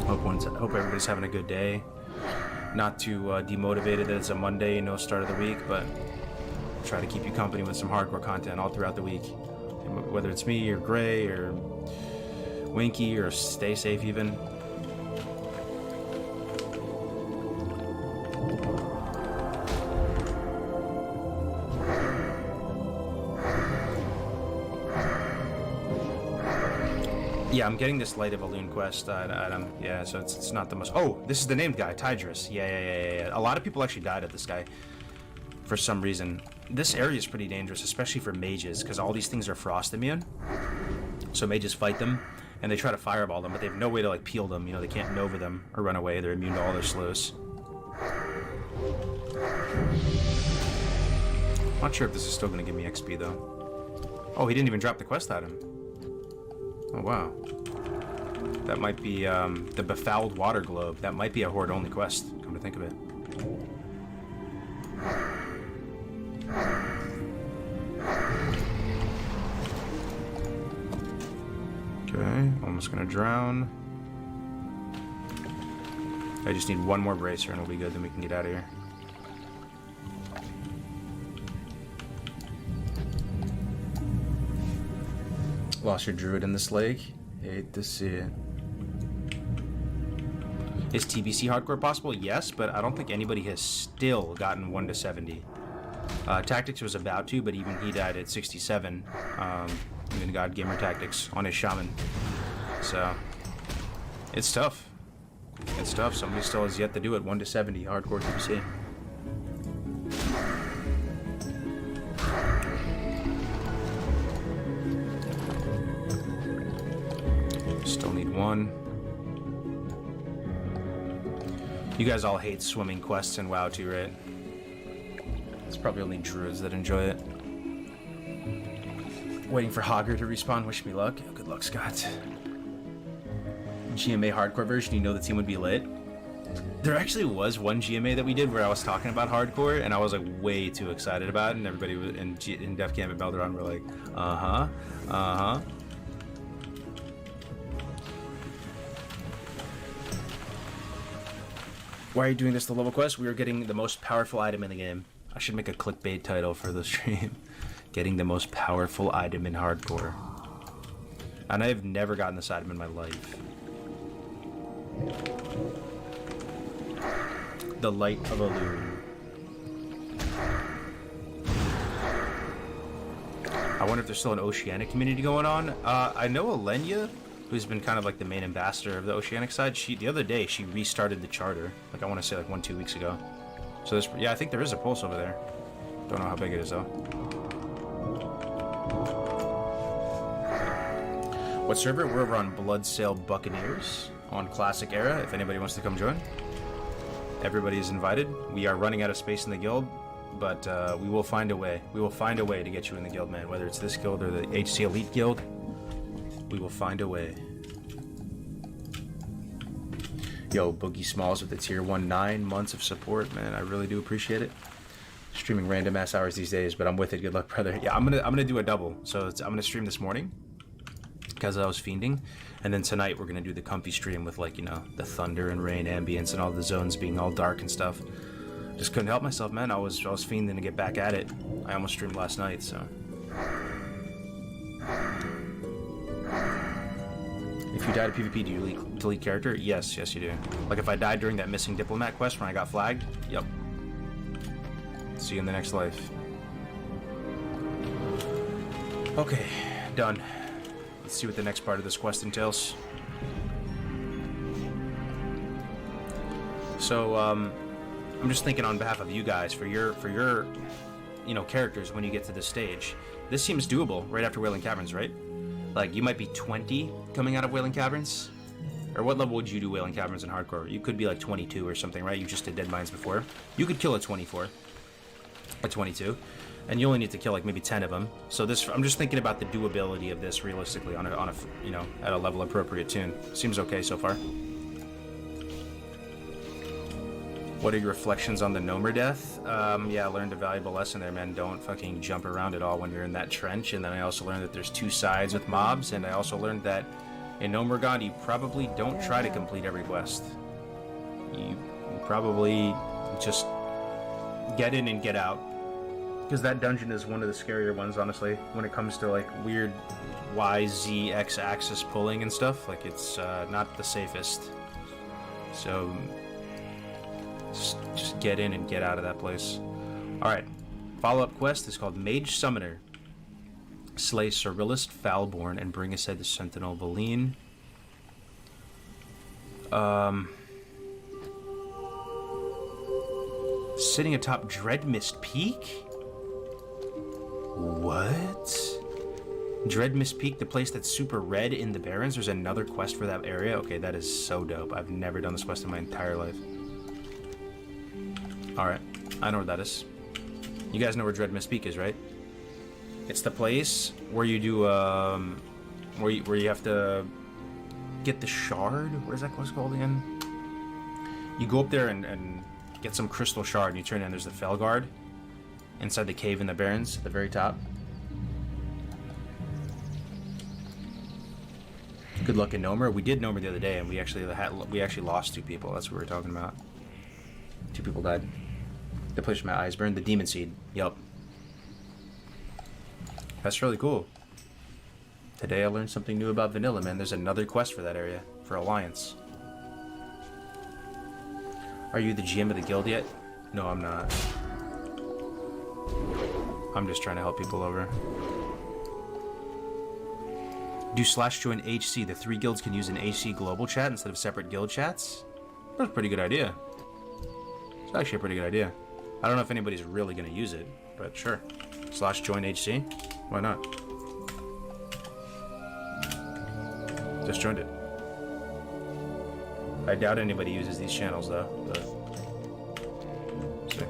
hope everybody's having a good day. Not too demotivated that it's a Monday, no start of the week, but try to keep you company with some hardcore content all throughout the week. Whether it's me or Gray or Winky or Stay Safe even. Yeah, I'm getting this Light of a Loon quest item. Yeah, so it's not the most... Oh, this is the named guy, Tidris. Yeah. A lot of people actually died at this guy for some reason. This area is pretty dangerous, especially for mages, because all these things are frost immune. So mages fight them, and they try to fireball them, but they have no way to like peel them. You know, they can't Nova them or run away. They're immune to all their slows. Not sure if this is still going to give me XP though. Oh, he didn't even drop the quest item. Oh wow. That might be the Befouled Water Globe. That might be a Horde only quest, come to think of it. Okay, almost gonna drown. I just need one more bracer and we'll be good, then we can get out of here. Lost your druid in this lake. Hate to see it. Is TBC hardcore possible? Yes, but I don't think anybody has still gotten 1 to 70. Tactics was about to, but even he died at 67. Even God Gamer Tactics on his shaman. So it's tough. It's tough. Somebody still has yet to do it. 1 to 70 hardcore TBC. Still need 1. You guys all hate swimming quests in WoW too, right? It's probably only druids that enjoy it. Waiting for Hogger to respawn. Wish me luck. Good luck, Scott. GMA hardcore version, you know the team would be lit. There actually was one GMA that we did where I was talking about hardcore, and I was like way too excited about it, and everybody was in Def Camp and Belderon were like, uh-huh. Why are you doing this to level quest? We are getting the most powerful item in the game. I should make a clickbait title for the stream. Getting the most powerful item in hardcore. And I have never gotten this item in my life. The Light of a Loon. I wonder if there's still an Oceanic community going on. I know Alenia, who's been kind of like the main ambassador of the Oceanic side, the other day she restarted the charter. Like I want to say like 1-2 weeks ago. So there's, yeah, I think there is a pulse over there. Don't know how big it is though. What server? We're over on Bloodsail Buccaneers on Classic Era, if anybody wants to come join. Everybody is invited. We are running out of space in the guild, but we will find a way. We will find a way to get you in the guild, man. Whether it's this guild or the HC Elite Guild, We will find a way. Yo, Boogie Smalls with the tier 1 9 months of support, man. I really do appreciate it. Streaming random ass hours these days, but I'm with it. Good luck, brother. Yeah, I'm gonna do a double. So I'm gonna stream this morning because I was fiending, and then tonight we're gonna do the comfy stream with, like, you know, the thunder and rain ambience and all the zones being all dark and stuff. Just couldn't help myself, man. I was fiending to get back at it. I almost streamed last night, so. If you die to PvP, do you delete character? Yes, you do. Like if I died during that missing diplomat quest when I got flagged, yep. See you in the next life. Okay, done. Let's see what the next part of this quest entails. So, I'm just thinking on behalf of you guys, for your, you know, characters when you get to this stage. This seems doable right after Wailing Caverns, right? Like, you might be 20 coming out of Wailing Caverns? Or what level would you do Wailing Caverns in hardcore? You could be like 22 or something, right? You just did Dead Mines before. You could kill a 24. A 22. And you only need to kill like maybe 10 of them. So this, I'm just thinking about the doability of this realistically on a you know, at a level appropriate tune. Seems okay so far. What are your reflections on the Nomer death? Yeah, I learned a valuable lesson there, man. Don't fucking jump around at all when you're in that trench. And then I also learned that there's two sides with mobs. And I also learned that in Nomergond, you probably don't try to complete every quest. You probably just get in and get out. Because that dungeon is one of the scarier ones, honestly, when it comes to like weird Y, Z, X axis pulling and stuff. Like, it's not the safest. So just get in and get out of that place. Alright, follow-up quest is called Mage Summoner. Slay Cerilist Foulborn and bring us head to Sentinel Valine. Sitting atop Dreadmist Peak? What? Dreadmist Peak, the place that's super red in the Barrens? There's another quest for that area? Okay, that is so dope. I've never done this quest in my entire life. Alright, I know where that is. You guys know where Dreadmist Peak is, right? It's the place where you do, where you have to get the shard? What is that quest called again? You go up there and get some crystal shard, and you turn in, there's the Felguard inside the cave in the Barrens at the very top. Good luck in Nomer. We did Nomer the other day, and we actually lost 2 people. That's what we were talking about. 2 people died. The place where my eyes burned. The Demon Seed. Yup. That's really cool. Today I learned something new about Vanilla, man. There's another quest for that area, for Alliance. Are you the GM of the guild yet? No, I'm not. I'm just trying to help people over. Do /join HC. The 3 guilds can use an HC global chat instead of separate guild chats? That's a pretty good idea. It's actually a pretty good idea. I don't know if anybody's really going to use it, but sure. /join HC? Why not? Just joined it. I doubt anybody uses these channels though, but see.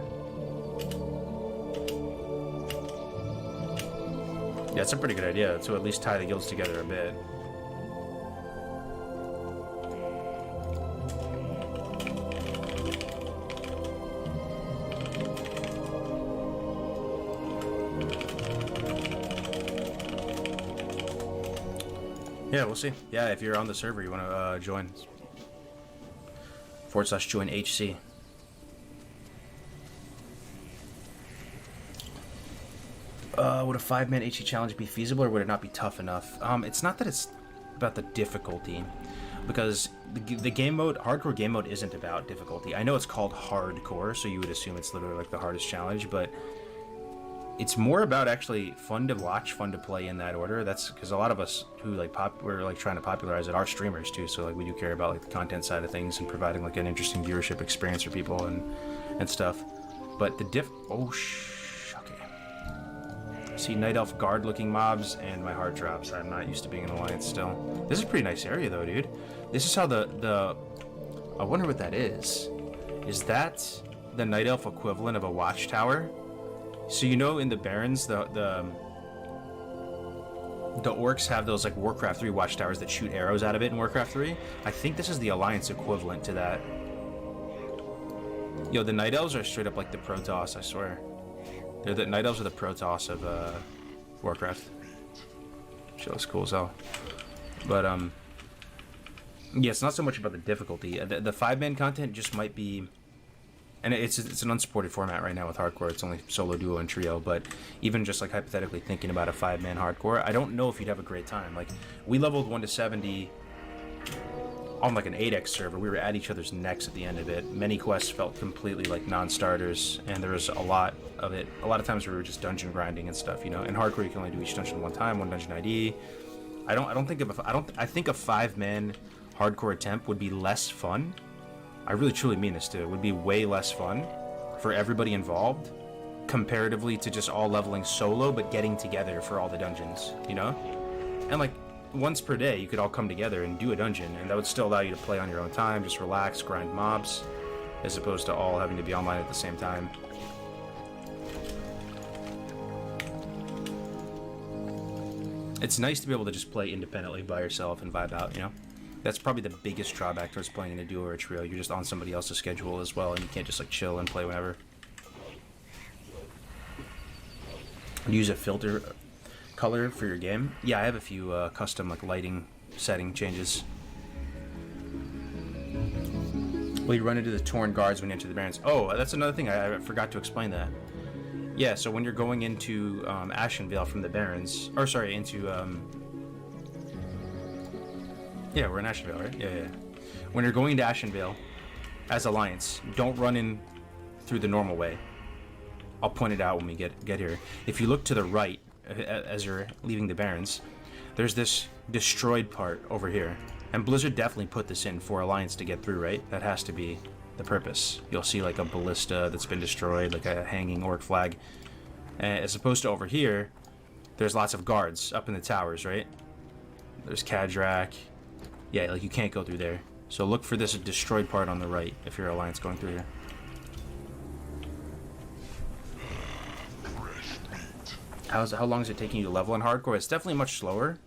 Yeah, it's a pretty good idea to at least tie the guilds together a bit. Yeah, we'll see. Yeah, if you're on the server, you want to join. /join HC. Would a 5-man HC challenge be feasible, or would it not be tough enough? It's not that it's about the difficulty, because the game mode, hardcore game mode, isn't about difficulty. I know it's called hardcore, so you would assume it's literally like the hardest challenge, but it's more about actually fun to watch, fun to play in that order. That's because a lot of us who we're like trying to popularize it are streamers too, so like we do care about like the content side of things and providing like an interesting viewership experience for people and stuff. But the okay. See Night Elf guard looking mobs and my heart drops. I'm not used to being in Alliance still. This is a pretty nice area though, dude. This is how the I wonder what that is. Is that the Night Elf equivalent of a watchtower? So you know in the Barrens, the orcs have those like Warcraft 3 watchtowers that shoot arrows out of it in Warcraft 3. I think this is the Alliance equivalent to that. Yo, the Night Elves are straight up like the Protoss, I swear. The Night Elves are the Protoss of Warcraft. Shit looks cool as hell. But yeah, it's not so much about the difficulty. The 5-man content just might be, and it's an unsupported format right now with hardcore. It's only solo, duo, and trio. But even just like hypothetically thinking about a 5-man hardcore, I don't know if you'd have a great time. Like we leveled 1 to 70 on like an 8x server. We were at each other's necks at the end of it. Many quests felt completely like non-starters, and there was a lot of it. A lot of times we were just dungeon grinding and stuff, you know. In hardcore, you can only do each dungeon one time, one dungeon ID. I think a 5-man hardcore attempt would be less fun. I really truly mean this too. It would be way less fun for everybody involved comparatively to just all leveling solo but getting together for all the dungeons, you know? And like once per day you could all come together and do a dungeon, and that would still allow you to play on your own time, just relax, grind mobs, as opposed to all having to be online at the same time. It's nice to be able to just play independently by yourself and vibe out, you know? That's probably the biggest drawback towards playing in a duo or a trio. You're just on somebody else's schedule as well, and you can't just like chill and play whenever. Use a filter color for your game. Yeah, I have a few custom like lighting setting changes. Well, you run into the Torn Guards when you enter the Barrens. Oh, that's another thing. I forgot to explain that. Yeah, so when you're going into Ashenvale from the Barrens, or sorry, into yeah, we're in Ashenvale, right? Yeah. When you're going into Ashenvale as Alliance, don't run in through the normal way. I'll point it out when we get here. If you look to the right as you're leaving the Barrens, there's this destroyed part over here. And Blizzard definitely put this in for Alliance to get through, right? That has to be the purpose. You'll see like a ballista that's been destroyed, like a hanging orc flag. As opposed to over here, there's lots of guards up in the towers, right? There's Kadrak. Yeah, like you can't go through there. So look for this destroyed part on the right if you're Alliance going through here. How long is it taking you to level in hardcore? It's definitely much slower,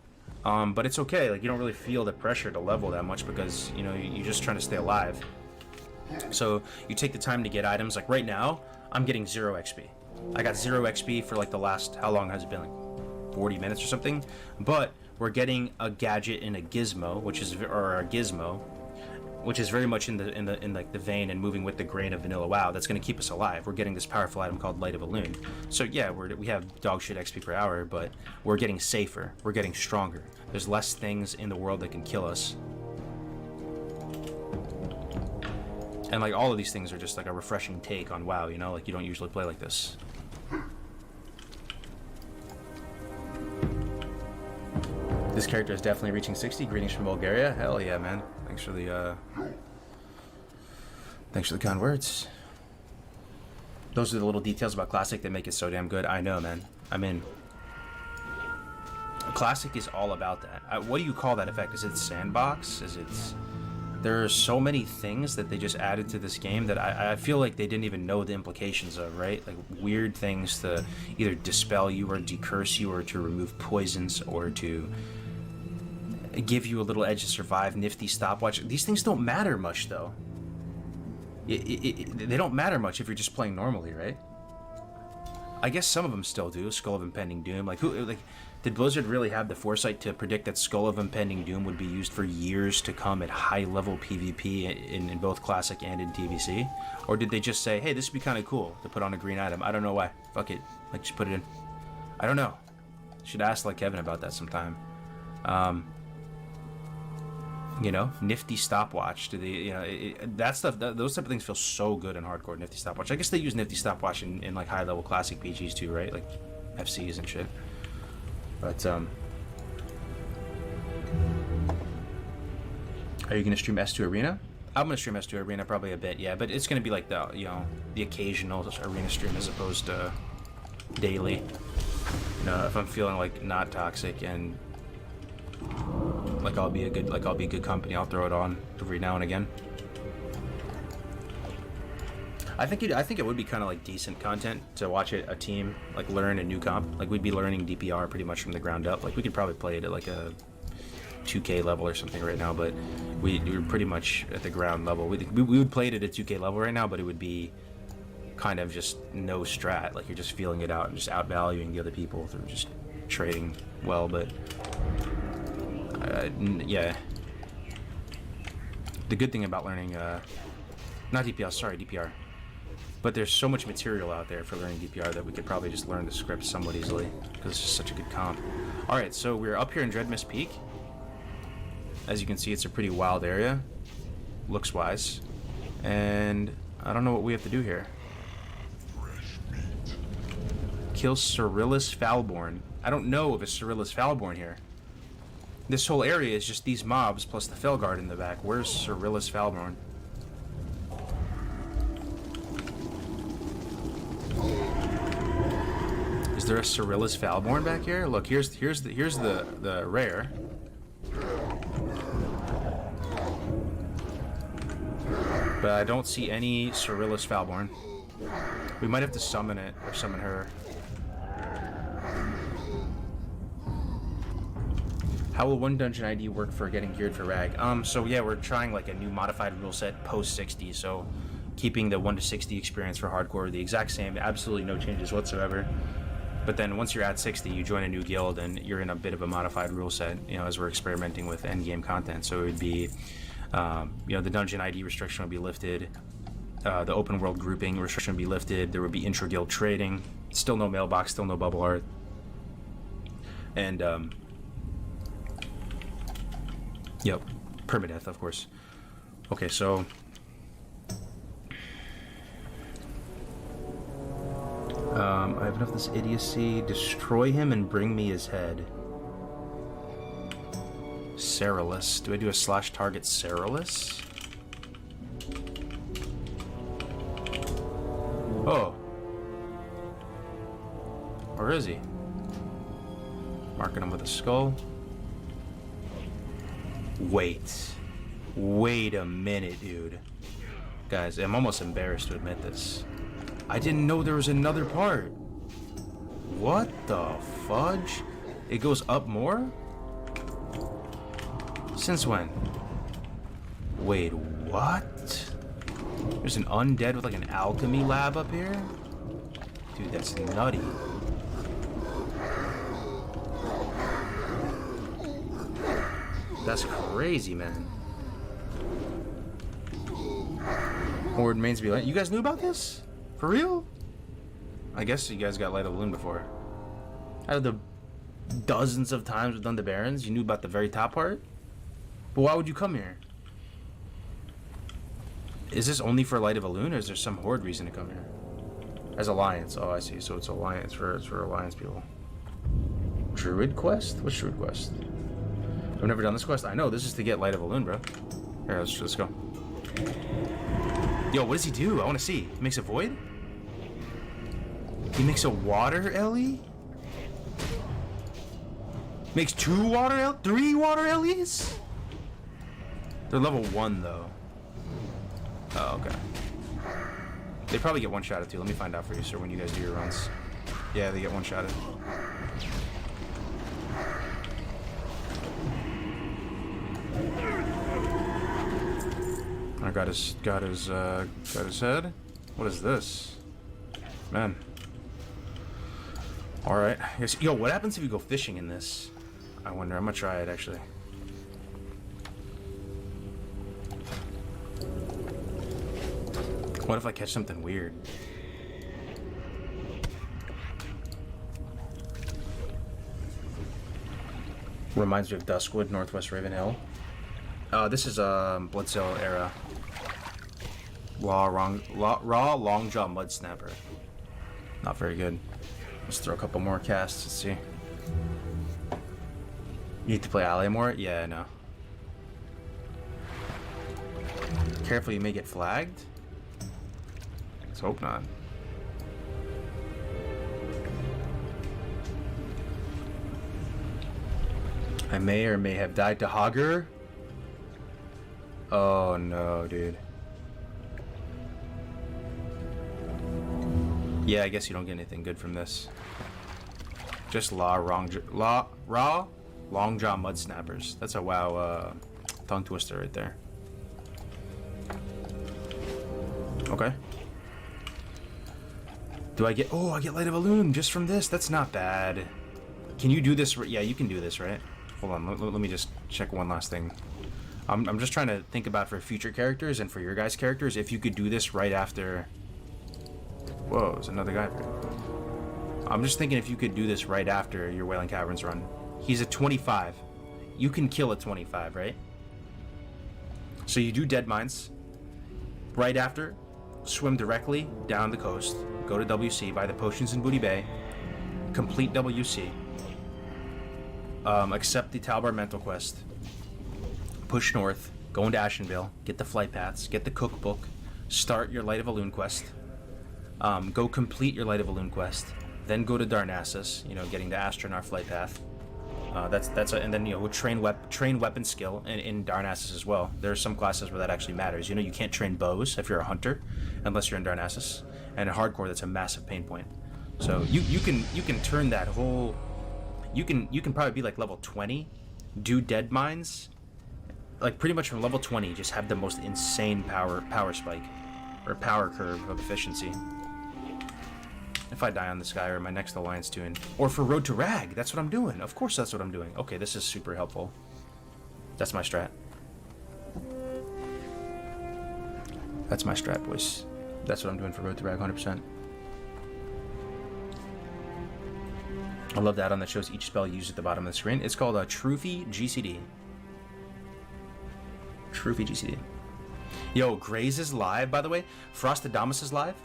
but it's okay. Like you don't really feel the pressure to level that much because you know you're just trying to stay alive. So you take the time to get items. Like right now, I'm getting 0 XP. I got 0 XP for like the last, how long has it been? Like 40 minutes or something. But we're getting a gadget and a gizmo, which is very much in like the vein and moving with the grain of Vanilla WoW. That's going to keep us alive. We're getting this powerful item called Light of a Loon. So yeah, we have dog shit XP per hour, but we're getting safer. We're getting stronger. There's less things in the world that can kill us. And like all of these things are just like a refreshing take on WoW, you know? Like you don't usually play like this. This character is definitely reaching 60. Greetings from Bulgaria. Hell yeah, man. Thanks for the kind words. Those are the little details about Classic that make it so damn good. I know, man. I mean, Classic is all about that. What do you call that effect? Is it sandbox? There are so many things that they just added to this game that I feel like they didn't even know the implications of, right? Like weird things to either dispel you or decurse you or to remove poisons or to give you a little edge to survive, nifty stopwatch. These things don't matter much, though. They don't matter much if you're just playing normally, right? I guess some of them still do. Skull of Impending Doom. Like, did Blizzard really have the foresight to predict that Skull of Impending Doom would be used for years to come at high-level PvP in both Classic and in TVC? Or did they just say, hey, this would be kind of cool to put on a green item? I don't know why. Fuck it. Like, just put it in. I don't know. Should ask, like, Kevin about that sometime. You know, nifty stopwatch. Do they, you know, that stuff, those type of things feel so good in hardcore. Nifty stopwatch. I guess they use nifty stopwatch in like high level classic PGs too, right? Like FCs and shit. But are you gonna stream S2 Arena? I'm gonna stream S2 Arena probably a bit, yeah. But it's gonna be like the the occasional arena stream as opposed to daily. You know, if I'm feeling like not toxic and like I'll be good company, I'll throw it on every now and again. I think it would be kind of like decent content to watch a team like learn a new comp. Like we'd be learning DPR pretty much from the ground up. Like we could probably play it at like a 2K level or something right now, but we're pretty much at the ground level. We would play it at a 2K level right now, but it would be kind of just no strat. Like you're just feeling it out and just outvaluing the other people through just trading well. But yeah, the good thing about learning not DPR, sorry, DPR. But there's so much material out there for learning DPR that we could probably just learn the script somewhat easily because it's just such a good comp. Alright, so we're up here in Dreadmist Peak. As you can see, it's a pretty wild area, looks-wise. And I don't know what we have to do here. Kill Cerillus Falborn. I don't know of a Cerillus Falborn here. This whole area is just these mobs plus the Felguard in the back. Where's Cerillus Falborn? Is there a Cerillus Falborn back here? Look, here's the rare. But I don't see any Cerillus Falborn. We might have to summon it or summon her. How will one dungeon ID work for getting geared for Rag? So yeah, we're trying like a new modified rule set post 60, so keeping the 1 to 60 experience for hardcore the exact same, absolutely no changes whatsoever. But then once you're at 60, you join a new guild and you're in a bit of a modified rule set, you know, as we're experimenting with endgame content. So it would be, you know, the dungeon ID restriction would be lifted, the open world grouping restriction would be lifted, there would be intra-guild trading, still no mailbox, still no bubble art. And, yep, permadeath, of course. Okay, so I have enough of this idiocy. Destroy him and bring me his head. Cerillus. Do I do a slash target Cerillus? Oh. Where is he? Marking him with a skull. Wait. Wait a minute, dude. Guys, I'm almost embarrassed to admit this. I didn't know there was another part. What the fudge? It goes up more? Since when? Wait, what? There's an undead with like an alchemy lab up here? Dude, that's nutty. That's crazy, man. Horde mains be like, you guys knew about this? For real? I guess you guys got Light of the Loon before. Out of the dozens of times we've done the Barons, you knew about the very top part? But why would you come here? Is this only for Light of a Loon, or is there some Horde reason to come here? As Alliance. Oh, I see. So it's Alliance for Alliance people. Druid quest? What's Druid quest? I've never done this quest. I know, this is to get Light of a Loon, bro. Here, let's go. Yo, what does he do? I want to see. He makes a void? He makes a water Ellie? Makes 2 water L? 3 water Ellies? They're level 1 though. Oh, okay. They probably get one-shotted too. Let me find out for you, sir, when you guys do your runs. Yeah, they get one-shotted. I got his head. What is this? Man. Alright. Yo, what happens if you go fishing in this? I wonder. I'm gonna try it, actually. What if I catch something weird? Reminds me of Duskwood, Northwest Ravenhill. This is Bloodsail era. Raw Longjaw Mud Snapper. Not very good. Let's throw a couple more casts. Let's see. You need to play ally more? Yeah, I know. Careful, you may get flagged. Let's hope not. I may or may have died to Hogger. Oh no, dude. Yeah, I guess you don't get anything good from this. Just raw long jaw mud snappers. That's a WoW tongue twister right there. Okay. Do I get? Oh, I get Light of a Loon just from this. That's not bad. Can you do this? Yeah, you can do this, right? Hold on. Let me just check one last thing. I'm just trying to think about for future characters and for your guys' characters if you could do this right after. Whoa, there's another guy there. I'm just thinking if you could do this right after your Wailing Caverns run. He's a 25. You can kill a 25, right? So you do Dead Mines. Right after, swim directly down the coast. Go to WC, buy the potions in Booty Bay. Complete WC. Accept the Talbar Mental Quest. Push north. Go into Ashenvale. Get the flight paths. Get the cookbook. Start your Light of a Loon quest. Go complete your Light of a Loon quest. Then go to Darnassus, you know, getting the Astronar flight path. And then, you know, we'll train weapon skill in Darnassus as well. There are some classes where that actually matters. You know, you can't train bows if you're a hunter unless you're in Darnassus. And in hardcore, that's a massive pain point. So you can turn that whole. You can probably be like level 20, do Dead Mines, like pretty much from level 20, just have the most insane power spike or power curve of efficiency. If I die on the Sky or my next Alliance tune. Or for Road to Rag, that's what I'm doing. Of course that's what I'm doing. Okay, this is super helpful. That's my strat. That's my strat, boys. That's what I'm doing for Road to Rag, 100%. I love the add-on that shows each spell used at the bottom of the screen. It's called a Trophy GCD. Trophy GCD. Yo, Graze is live, by the way. Frostadamus is live,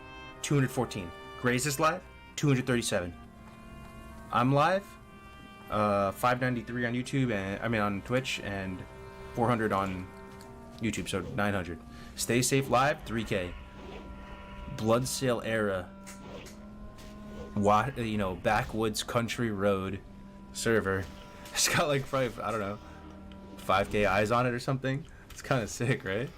214. Graze is live, 237. I'm live, 593 on YouTube, and I mean on Twitch, and 400 on YouTube, so 900. Stay Safe live, 3K. Bloodsail era, you know, backwoods country road server. It's got like probably, I don't know, 5K eyes on it or something. It's kind of sick, right?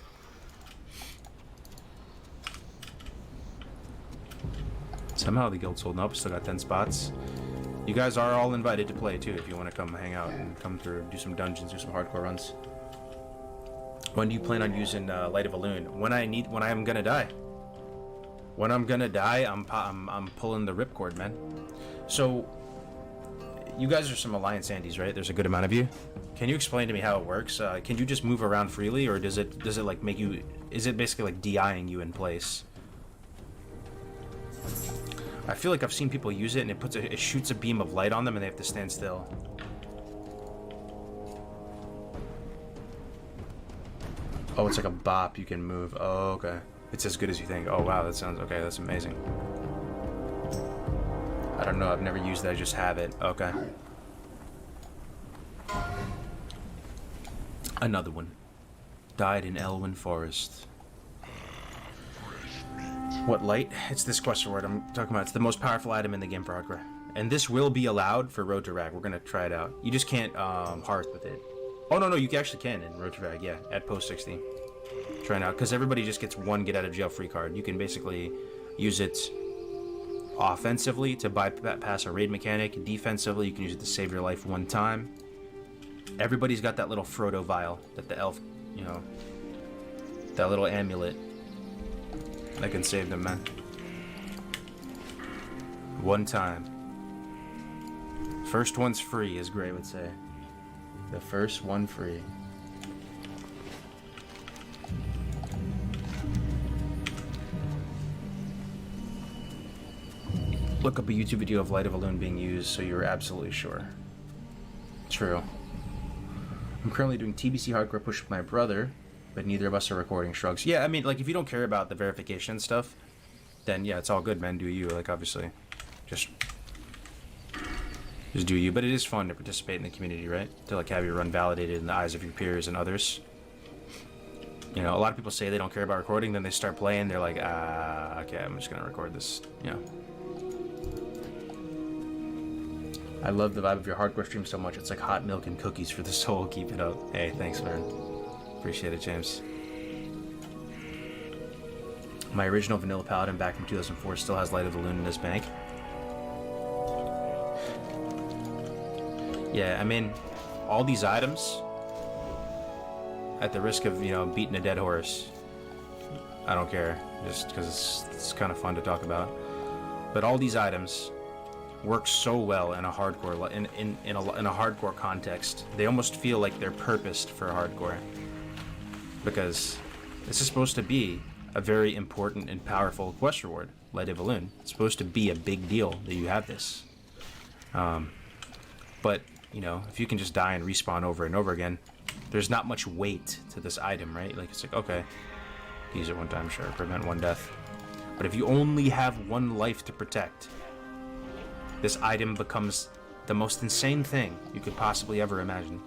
Somehow the guild's holding up. Still got 10 spots. You guys are all invited to play too if you want to come hang out and come through, do some dungeons, do some hardcore runs. When do you plan on using Light of a Loon? When I'm gonna die. When I'm gonna die, I'm pulling the ripcord, man. So you guys are some Alliance Andes, right? There's a good amount of you. Can you explain to me how it works? Can you just move around freely, or does it like make you? Is it basically like DIing you in place? I feel like I've seen people use it, and it shoots a beam of light on them, and they have to stand still. Oh, it's like a bop. You can move. Oh, okay. It's as good as you think. Oh, wow. That sounds okay. That's amazing. I don't know. I've never used that. I just have it. Okay. Another one. Died in Elwyn Forest. What light? It's this question word I'm talking about. It's the most powerful item in the game for hardcore. And this will be allowed for Road to Rag. We're going to try it out. You just can't hearth with it. Oh, no, you actually can in Road to Rag, yeah, at post 60. Try it out, because everybody just gets one get out of jail free card. You can basically use it offensively to bypass a raid mechanic. Defensively, you can use it to save your life one time. Everybody's got that little Frodo vial that the elf, you know, that little amulet that can save them, man. One time. First one's free, as Gray would say. The first one free. Look up a YouTube video of Light of a Loon being used so you're absolutely sure. True. I'm currently doing TBC hardcore push with my brother, but neither of us are recording. Shrugs. Yeah, I mean, like, if you don't care about the verification stuff, then yeah, it's all good, man. Do you, like, obviously. Just do you. But it is fun to participate in the community, right? To, like, have your run validated in the eyes of your peers and others. You know, a lot of people say they don't care about recording, then they start playing, they're like, okay, I'm just gonna record this, you know. I love the vibe of your hardcore stream so much. It's like hot milk and cookies for the soul. Keep it up. Hey, thanks, man. Appreciate it, James. My original vanilla paladin back from 2004 still has Light of the Loon in his bank. Yeah, I mean, all these items, at the risk of, beating a dead horse, I don't care, just because it's kind of fun to talk about. But all these items work so well in a hardcore in a hardcore context. They almost feel like they're purposed for hardcore, because this is supposed to be a very important and powerful quest reward, Light of the Loon. It's supposed to be a big deal that you have this. But if you can just die and respawn over and over again, there's not much weight to this item, right? Like, it's like, okay, use it one time, sure, prevent one death. But if you only have one life to protect, this item becomes the most insane thing you could possibly ever imagine.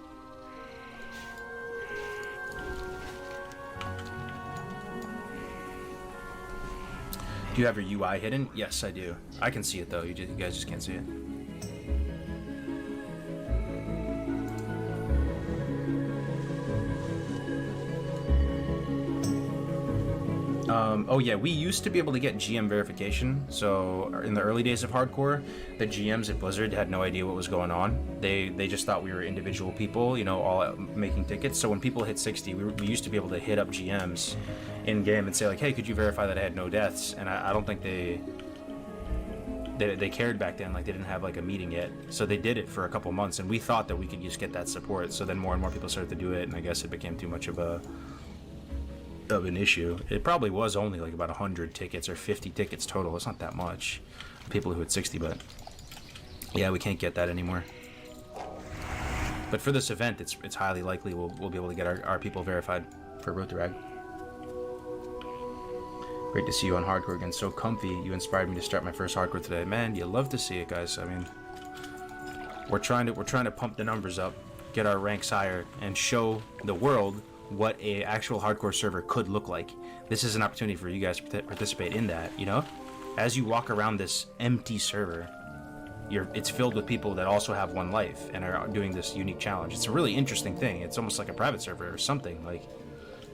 Do you have your UI hidden? Yes, I do. I can see it though. You guys just can't see it. Oh yeah, we used to be able to get GM verification. So in the early days of hardcore, the GMs at Blizzard had no idea what was going on. They just thought we were individual people, all out making tickets. So when people hit 60, we used to be able to hit up GMs in game and say like, hey, could you verify that I had no deaths? And I don't think they cared back then. Like, they didn't have like a meeting yet, so they did it for a couple months, and we thought that we could just get that support. So then more and more people started to do it, and I guess it became too much of an issue. It probably was only like about 100 tickets or 50 tickets total. It's not that much people who hit 60, but yeah, we can't get that anymore. But for this event, it's highly likely we'll be able to get our people verified for Road to Rag. Great to see you on hardcore again. So comfy. You inspired me to start my first hardcore today. Man, you love to see it, guys. I mean, we're trying to pump the numbers up, get our ranks higher, and show the world what a actual hardcore server could look like. This is an opportunity for you guys to participate in that, As you walk around this empty server, it's filled with people that also have one life and are doing this unique challenge. It's a really interesting thing. It's almost like a private server or something,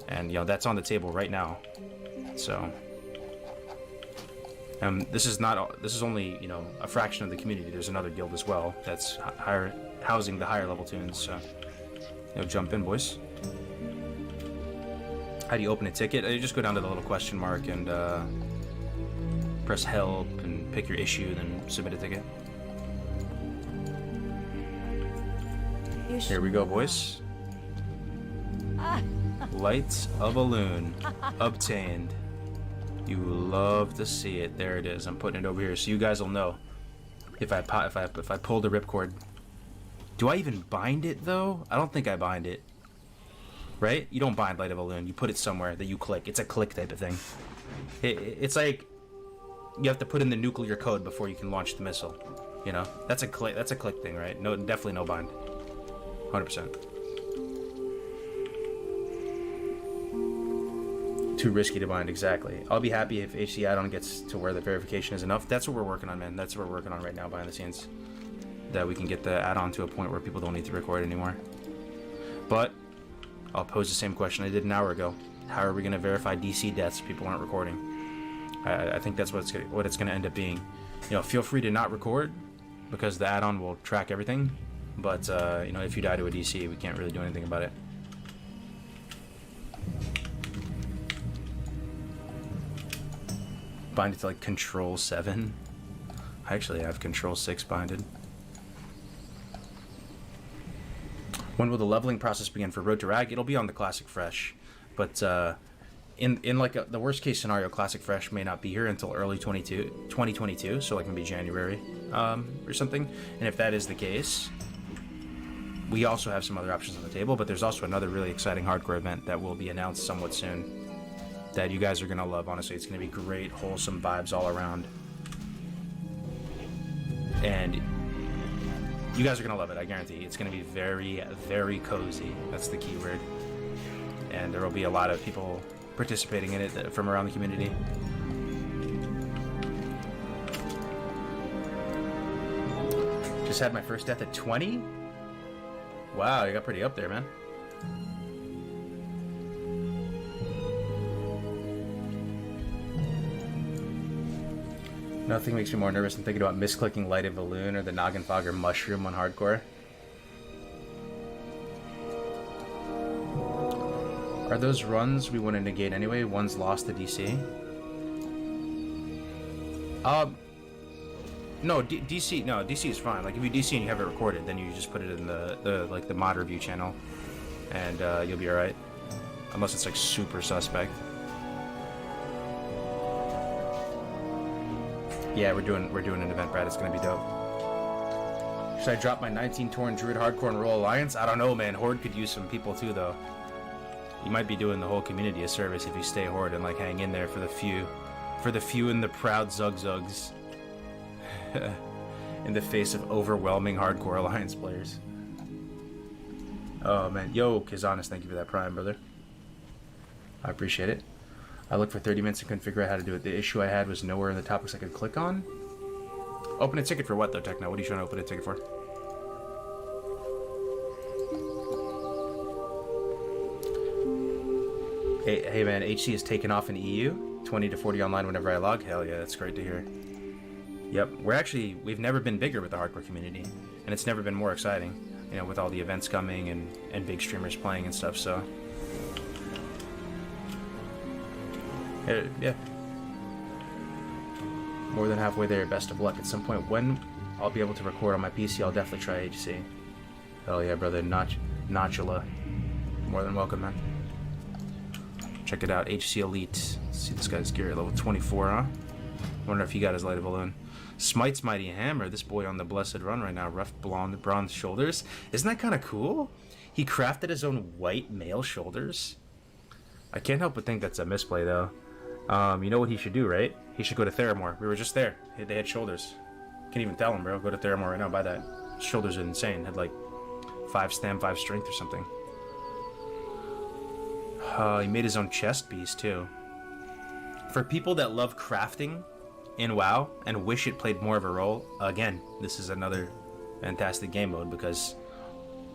and that's on the table right now. So this is only a fraction of the community. There's another guild as well that's housing the higher level tunes. So jump in, boys. How do you open a ticket? You just go down to the little question mark and press help and pick your issue, then submit a ticket. Here we go, boys. Light of a Loon obtained. You love to see it. There it is. I'm putting it over here so you guys will know if I pull the ripcord. Do I even bind it though? I don't think I bind it. Right? You don't bind Light of a Loon. You put it somewhere that you click. It's a click type of thing. It's like you have to put in the nuclear code before you can launch the missile. That's a click. That's a click thing, right? No, definitely no bind. 100%. Too risky to bind, exactly. I'll be happy if HC add-on gets to where the verification is enough. That's what we're working on, man. That's what we're working on right now behind the scenes. That we can get the add-on to a point where people don't need to record anymore. But I'll pose the same question I did an hour ago. How are we going to verify DC deaths if people aren't recording? I think that's what it's going to end up being. Feel free to not record, because the add-on will track everything. But, if you die to a DC, we can't really do anything about it. Bind it to, Control 7. I actually have Control 6 binded. When will the leveling process begin for Road to Rag? It'll be on the Classic Fresh, but in the worst case scenario, Classic Fresh may not be here until early 2022, so maybe January or something. And if that is the case, we also have some other options on the table. But there's also another really exciting hardcore event that will be announced somewhat soon that you guys are gonna love. Honestly, it's gonna be great, wholesome vibes all around, and you guys are gonna love it, I guarantee. It's gonna be very, very cozy. That's the key word. And there will be a lot of people participating in it from around the community. Just had my first death at 20? Wow, you got pretty up there, man. Nothing makes me more nervous than thinking about misclicking Lighted Balloon or the Noggin Fog or Mushroom on hardcore. Are those runs we want to negate anyway? One's lost to DC? No, DC is fine. Like, if you DC and you have it recorded, then you just put it in the mod review channel, and you'll be alright. Unless it's, like, super suspect. Yeah, we're doing an event, Brad. It's gonna be dope. Should I drop my 19 Torn Druid Hardcore and roll Alliance? I don't know, man. Horde could use some people too, though. You might be doing the whole community a service if you stay Horde and like hang in there for the few and the proud Zugzugs. In the face of overwhelming Hardcore Alliance players. Oh man, yo, Kizanis, thank you for that Prime, brother. I appreciate it. I looked for 30 minutes and couldn't figure out how to do it. The issue I had was nowhere in the topics I could click on. Open a ticket for what though, Techno? What are you trying to open a ticket for? Hey man, HC is taking off in EU. 20 to 40 online whenever I log. Hell yeah, that's great to hear. Yep, we've never been bigger with the hardcore community, and it's never been more exciting. You know, with all the events coming and big streamers playing and stuff. So yeah, more than halfway there. Best of luck. At some point when I'll be able to record on my PC, I'll definitely try HC. Hell yeah, brother. Notchula. More than welcome, man. Check it out, HC Elite. Let's see this guy's gear, level 24, huh? Wonder if he got his Lighted Balloon. Smite's Mighty Hammer, this boy on the Blessed Run right now. Rough blonde bronze shoulders. Isn't that kind of cool? He crafted his own white male shoulders. I can't help but think that's a misplay, though. You know what he should do, right? He should go to Theramore. We were just there. They had shoulders. Can't even tell him, bro. Go to Theramore right now, buy that. Shoulders are insane. Had like 5 stam, 5 strength or something. He made his own chest piece, too. For people that love crafting in WoW and wish it played more of a role, again, this is another fantastic game mode because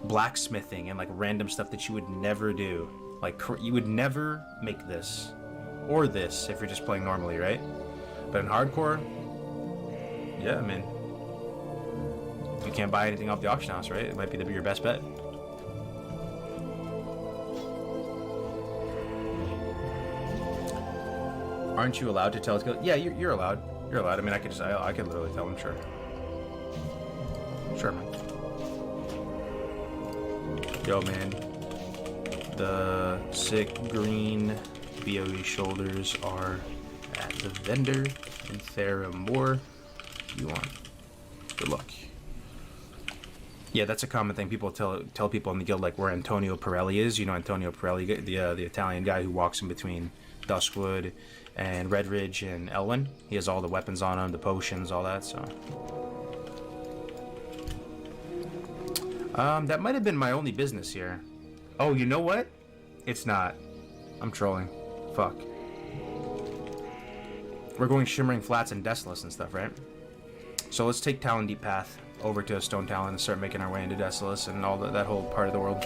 blacksmithing and like random stuff that you would never do. Like, you would never make this or this if you're just playing normally, right? But in hardcore, yeah, I mean, you can't buy anything off the auction house, right? It might be your best bet. Aren't you allowed to tell his guild? Yeah, you're allowed. You're allowed. I mean, I could literally tell him, sure. Sure, man. Yo, man. The sick green BOE shoulders are at the vendor in Theramore. You want? Good luck. Yeah, that's a common thing. People tell people in the guild like where Antonio Pirelli is. You know Antonio Pirelli, the Italian guy who walks in between Duskwood and Red Ridge and Elwyn. He has all the weapons on him, the potions, all that, so. That might have been my only business here. Oh, you know what? It's not. I'm trolling. Fuck. We're going Shimmering Flats and Desolus and stuff, right? So let's take Talon Deep Path over to Stone Talon and start making our way into Desolus and all that whole part of the world.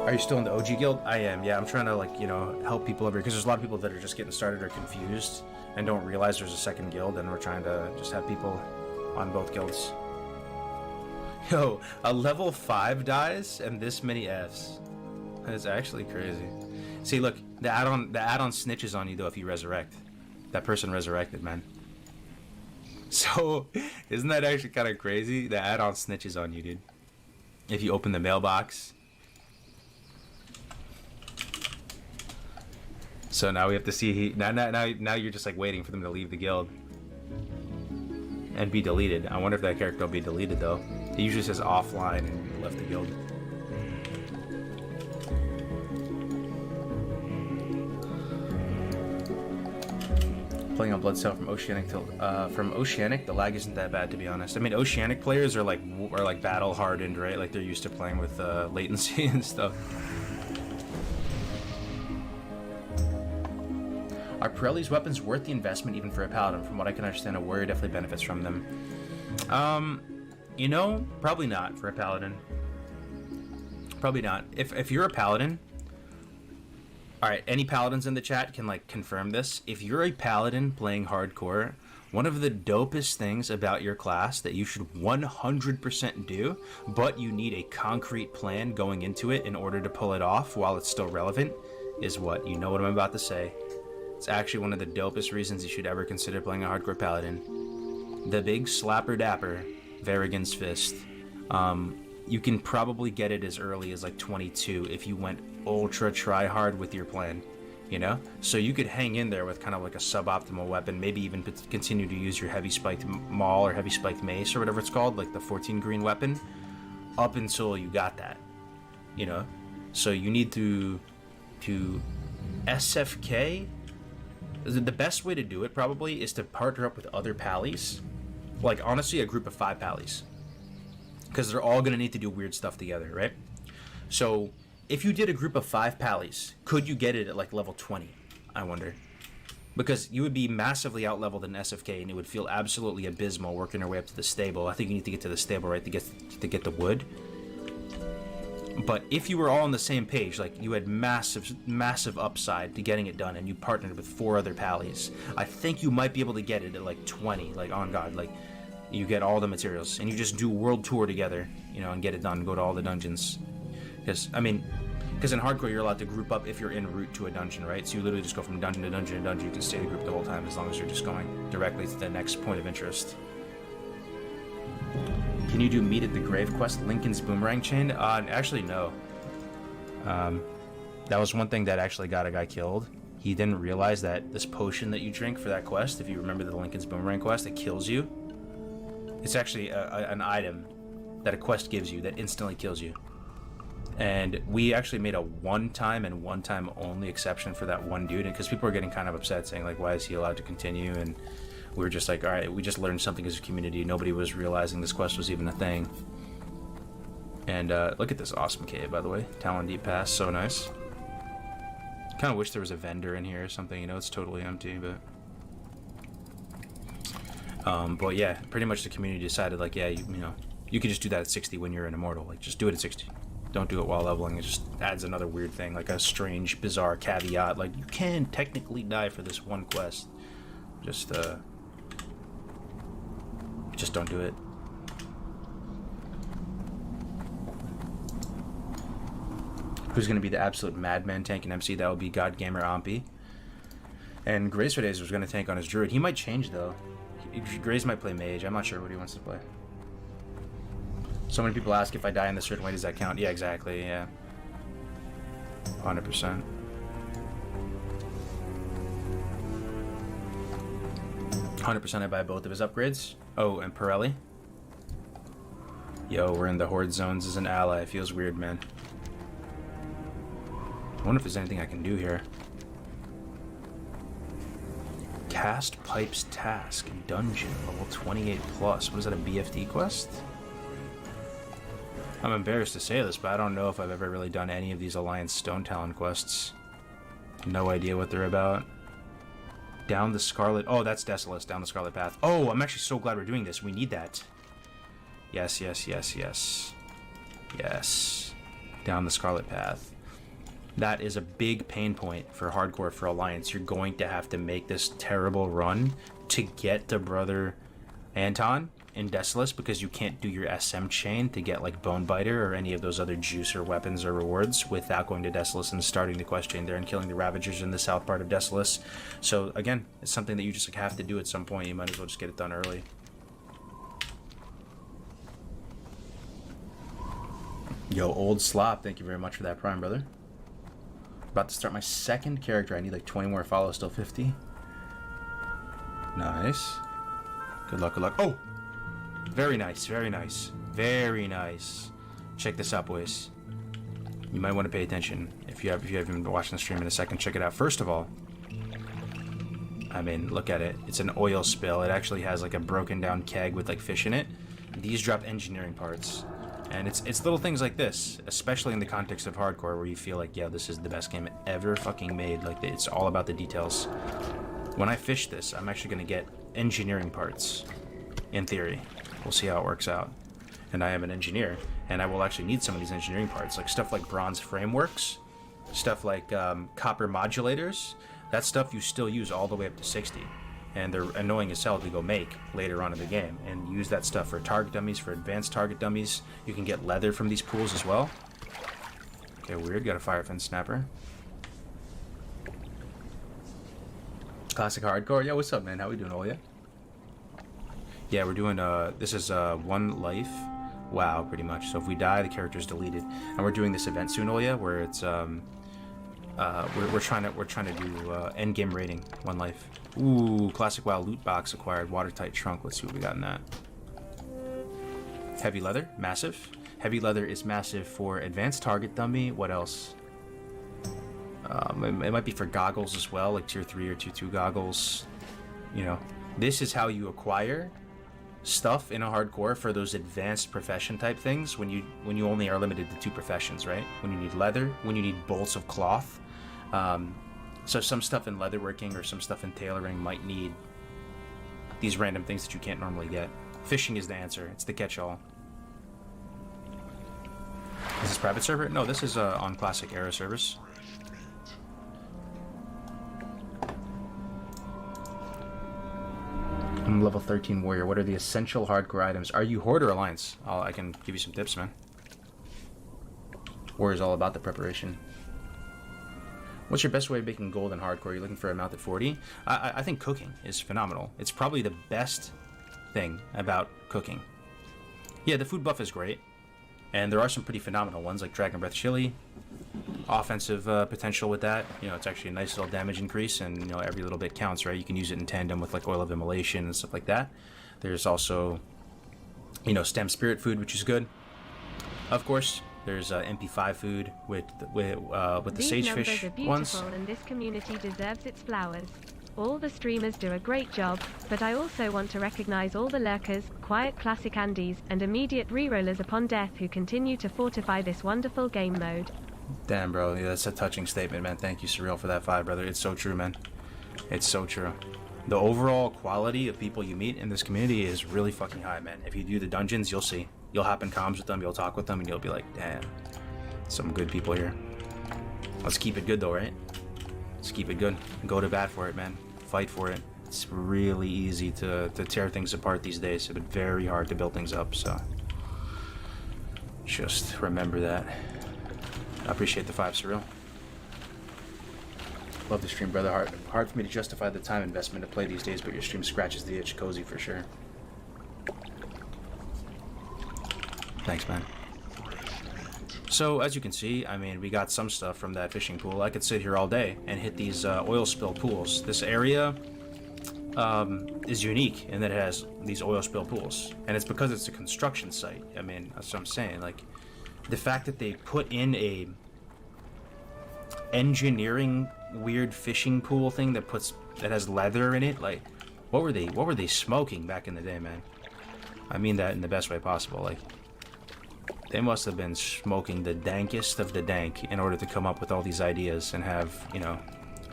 Are you still in the OG guild? I am, yeah. I'm trying to, like, you know, help people over here because there's a lot of people that are just getting started or confused and don't realize there's a second guild, and we're trying to just have people on both guilds. Yo, a level 5 dies and this many Fs. That is actually crazy. See, look, the add-on snitches on you though if you resurrect. That person resurrected, man. So, isn't that actually kind of crazy? The add-on snitches on you, dude. If you open the mailbox. So now we have to see now you're just like waiting for them to leave the guild and be deleted. I wonder if that character will be deleted though. It usually says offline and left the guild. Playing on Bloodsail from Oceanic the lag isn't that bad, to be honest. I mean, Oceanic players are like battle hardened, right? Like they're used to playing with latency and stuff. Are Pirelli's weapons worth the investment even for a paladin? From what I can understand, a warrior definitely benefits from them. You know, probably not for a paladin. Probably not. If you're a paladin, All right, any paladins in the chat can like confirm this. If you're a paladin playing hardcore, one of the dopest things about your class that you should 100% do, but you need a concrete plan going into it in order to pull it off while it's still relevant, is what? You know what I'm about to say. It's actually one of the dopest reasons you should ever consider playing a hardcore paladin. The big slapper dapper, Varigan's Fist. You can probably get it as early as like 22 if you went ultra try hard with your plan, you know? So you could hang in there with kind of like a suboptimal weapon, maybe even continue to use your heavy spiked maul or heavy spiked mace or whatever it's called, like the 14 green weapon, up until you got that, you know? So you need to SFK. The best way to do it probably is to partner up with other pallies, like honestly a group of 5 pallies, because they're all going to need to do weird stuff together, right? So if you did a group of 5 pallies, could you get it at like level 20? I wonder. Because you would be massively out-leveled in SFK, and it would feel absolutely abysmal working your way up to the stable. I think you need to get to the stable, right, to get the wood. But if you were all on the same page, like you had massive upside to getting it done, and you partnered with 4 other pallies, I think you might be able to get it at like 20, like on God, like you get all the materials, and you just do world tour together, you know, and get it done, go to all the dungeons. Because in hardcore you're allowed to group up if you're en route to a dungeon, right? So you literally just go from dungeon to dungeon to dungeon. You can stay the group the whole time as long as you're just going directly to the next point of interest. Can you do meet at the grave quest, Lincoln's boomerang chain? Actually no. That was one thing that actually got a guy killed. He didn't realize that this potion that you drink for that quest, if you remember the Lincoln's boomerang quest, it kills you. It's actually an item that a quest gives you that instantly kills you. And we actually made a one-time and one-time only exception for that one dude, because people were getting kind of upset saying like, why is he allowed to continue? And we were just like, all right, we just learned something as a community. Nobody was realizing this quest was even a thing. And look at this awesome cave, by the way. Talon Deep Pass, so nice. Kind of wish there was a vendor in here or something, you know, it's totally empty, but yeah, pretty much the community decided like, yeah, you know, you can just do that at 60 when you're an immortal. Like, just do it at 60. Don't do it while leveling. It just adds another weird thing, like a strange, bizarre caveat. Like, you can technically die for this one quest. Just don't do it. Who's going to be the absolute madman tank and MC? That would be God Gamer Ompi. And Grace for Days was going to tank on his druid. He might change, though. Grace might play mage. I'm not sure what he wants to play. So many people ask if I die in a certain way, does that count? Yeah, exactly, yeah. 100%. 100% I buy both of his upgrades. Oh, and Pirelli. Yo, we're in the horde zones as an ally. It feels weird, man. I wonder if there's anything I can do here. Cast Pipes Task. Dungeon. Level 28 plus. What is that, a BFD quest? I'm embarrassed to say this, but I don't know if I've ever really done any of these Alliance Stone Talon quests. No idea what they're about. Down the Scarlet... Oh, that's Desolace. Down the Scarlet Path. Oh, I'm actually so glad we're doing this. We need that. Yes, yes, yes, yes. Yes. Down the Scarlet Path. That is a big pain point for hardcore for Alliance. You're going to have to make this terrible run to get to Brother Anton in Desolace, because you can't do your SM chain to get like Bonebiter or any of those other juice or weapons or rewards without going to Desolace and starting the quest chain there and killing the Ravagers in the south part of Desolace. So again, it's something that you just like have to do at some point. You might as well just get it done early. Yo, Old Slop, thank you very much for that Prime, brother. About to start my second character. I need like 20 more follows, still 50. Nice. Good luck, good luck. Oh! Very nice, very nice. Very nice. Check this out, boys. You might want to pay attention. If you haven't been watching the stream in a second, check it out. First of all, I mean, look at it. It's an oil spill. It actually has like a broken down keg with like fish in it. These drop engineering parts. And it's little things like this, especially in the context of hardcore, where you feel like, yeah, this is the best game ever fucking made. Like, it's all about the details. When I fish this, I'm actually going to get engineering parts, in theory. We'll see how it works out. And I am an engineer, and I will actually need some of these engineering parts, like stuff like bronze frameworks. Stuff like copper modulators, that stuff you still use all the way up to 60. And they're annoying as hell to go make later on in the game. And use that stuff for target dummies, for advanced target dummies. You can get leather from these pools as well. Okay, weird. Got a fire fence snapper. Classic hardcore. Yeah, what's up, man? How we doing, Olya? Yeah, we're doing, this is, one life. Wow, pretty much. So if we die, the character's deleted. And we're doing this event soon, Olya, where it's, we're trying to do, end game rating, one life. Ooh, classic WoW loot box acquired, watertight trunk. Let's see what we got in that. Heavy leather, massive. Heavy leather is massive for advanced target dummy. What else? It might be for goggles as well, like tier 3 or tier 2 goggles. You know, this is how you acquire stuff in a hardcore for those advanced profession type things when you only are limited to 2 professions, right? When you need leather, when you need bolts of cloth. So some stuff in leatherworking or some stuff in tailoring might need these random things that you can't normally get. Fishing is the answer. It's the catch-all. Is this private server? No, this is on classic era servers. I'm level 13 warrior. What are the essential hardcore items? Are you horde or alliance? I can give you some tips, man. Warrior's all about the preparation. What's your best way of making gold in hardcore? Are you looking for a mount at 40? I think cooking is phenomenal. It's probably the best thing about cooking. Yeah, the food buff is great. And there are some pretty phenomenal ones like Dragon Breath Chili. Offensive potential with that. You know, it's actually a nice little damage increase, and you know, every little bit counts, right? You can use it in tandem with like Oil of Immolation and stuff like that. There's also, you know, Stem Spirit food, which is good. Of course, there's MP5 food with the These Sagefish numbers are beautiful, ones. and this community deserves its flowers. All the streamers do a great job, but I also want to recognize all the lurkers, quiet classic Andes, and immediate rerollers upon death who continue to fortify this wonderful game mode. Damn, bro, yeah, that's a touching statement, man. Thank you, Surreal, for that 5, brother. It's so true, man. It's so true. The overall quality of people you meet in this community is really fucking high, man. If you do the dungeons, you'll see. You'll hop in comms with them, you'll talk with them, and you'll be like, damn, some good people here. Let's keep it good, though, right? Let's keep it good. Go to bat for it, man. Fight for it. It's really easy to tear things apart these days, but very hard to build things up, so just remember that. I appreciate the 5, Surreal. Love the stream, brother. Hard for me to justify the time investment to play these days, but your stream scratches the itch. Cozy for sure. Thanks, man. So, as you can see, I mean, we got some stuff from that fishing pool. I could sit here all day and hit these oil spill pools. This area is unique in that it has these oil spill pools. And it's because it's a construction site. I mean, that's what I'm saying. Like, the fact that they put in a engineering weird fishing pool thing that has leather in it, like, what were they smoking back in the day, man? I mean that in the best way possible. Like, they must have been smoking the dankest of the dank in order to come up with all these ideas and have, you know,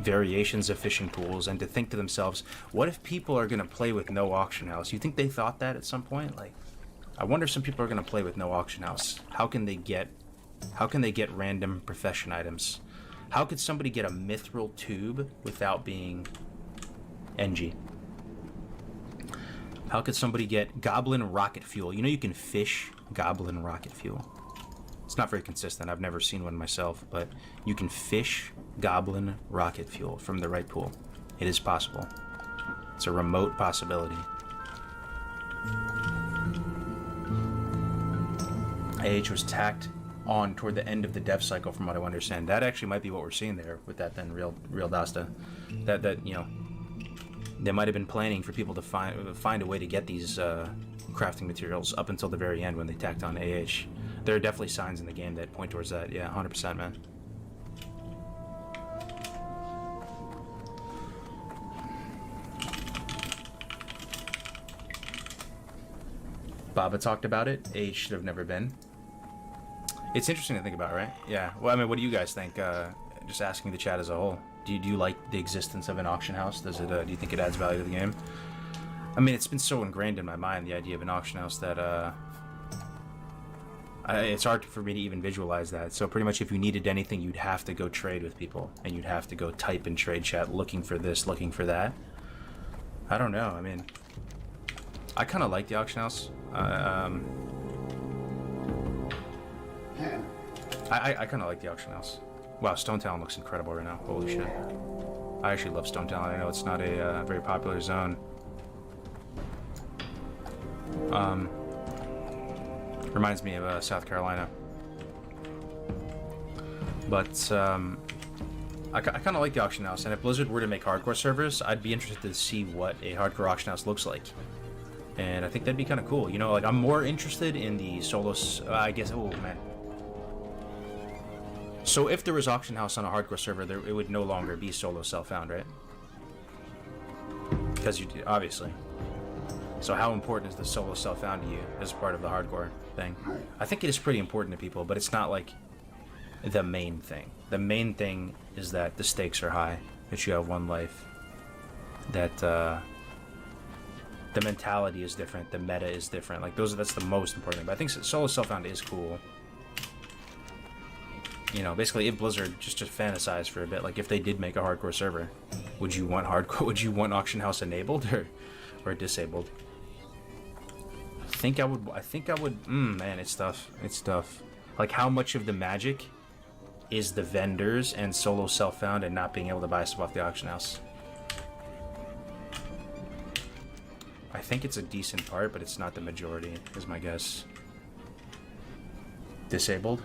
variations of fishing pools, and to think to themselves, what if people are going to play with no auction house? You think they thought that at some point? Like, I wonder if some people are going to play with no auction house. How can they get random profession items? How could somebody get a mithril tube without being NG? How could somebody get goblin rocket fuel? You know you can fish goblin rocket fuel. It's not very consistent. I've never seen one myself, but you can fish goblin rocket fuel from the right pool. It is possible. It's a remote possibility. AH was tacked on toward the end of the dev cycle, from what I understand. That actually might be what we're seeing there with that then, real Dasta. That you know, they might have been planning for people to find a way to get these crafting materials up until the very end when they tacked on AH. There are definitely signs in the game that point towards that. Yeah, 100%, man. Baba talked about it. AH should have never been. It's interesting to think about, right? Yeah. Well, I mean, what do you guys think? Just asking the chat as a whole. Do you like the existence of an auction house? Does it? Do you think it adds value to the game? I mean, it's been so ingrained in my mind, the idea of an auction house, that It's hard for me to even visualize that. So pretty much if you needed anything, you'd have to go trade with people, and you'd have to go type in trade chat looking for this, looking for that. I don't know. I mean, I kind of like the auction house. I kind of like the auction house. Wow, Stone Talon looks incredible right now. Holy shit. I actually love Stone Talon. I know it's not a very popular zone. Reminds me of South Carolina. But I kind of like the auction house, and if Blizzard were to make hardcore servers, I'd be interested to see what a hardcore auction house looks like. And I think that'd be kind of cool. You know, like, I'm more interested in the solo... I guess... Oh, man. So if there was auction house on a hardcore server, it would no longer be solo self-found, right? Because you do, obviously. So how important is the solo self-found to you as part of the hardcore thing? I think it is pretty important to people, but it's not like the main thing. The main thing is that the stakes are high, that you have one life, that the mentality is different, the meta is different. Like that's the most important thing. But I think solo self-found is cool. You know, basically, if Blizzard just fantasize for a bit, like if they did make a hardcore server, would you want hardcore? Would you want auction house enabled or disabled? I think I would. Man, it's tough. It's tough. Like, how much of the magic is the vendors and solo self-found and not being able to buy stuff off the auction house? I think it's a decent part, but it's not the majority, is my guess. Disabled?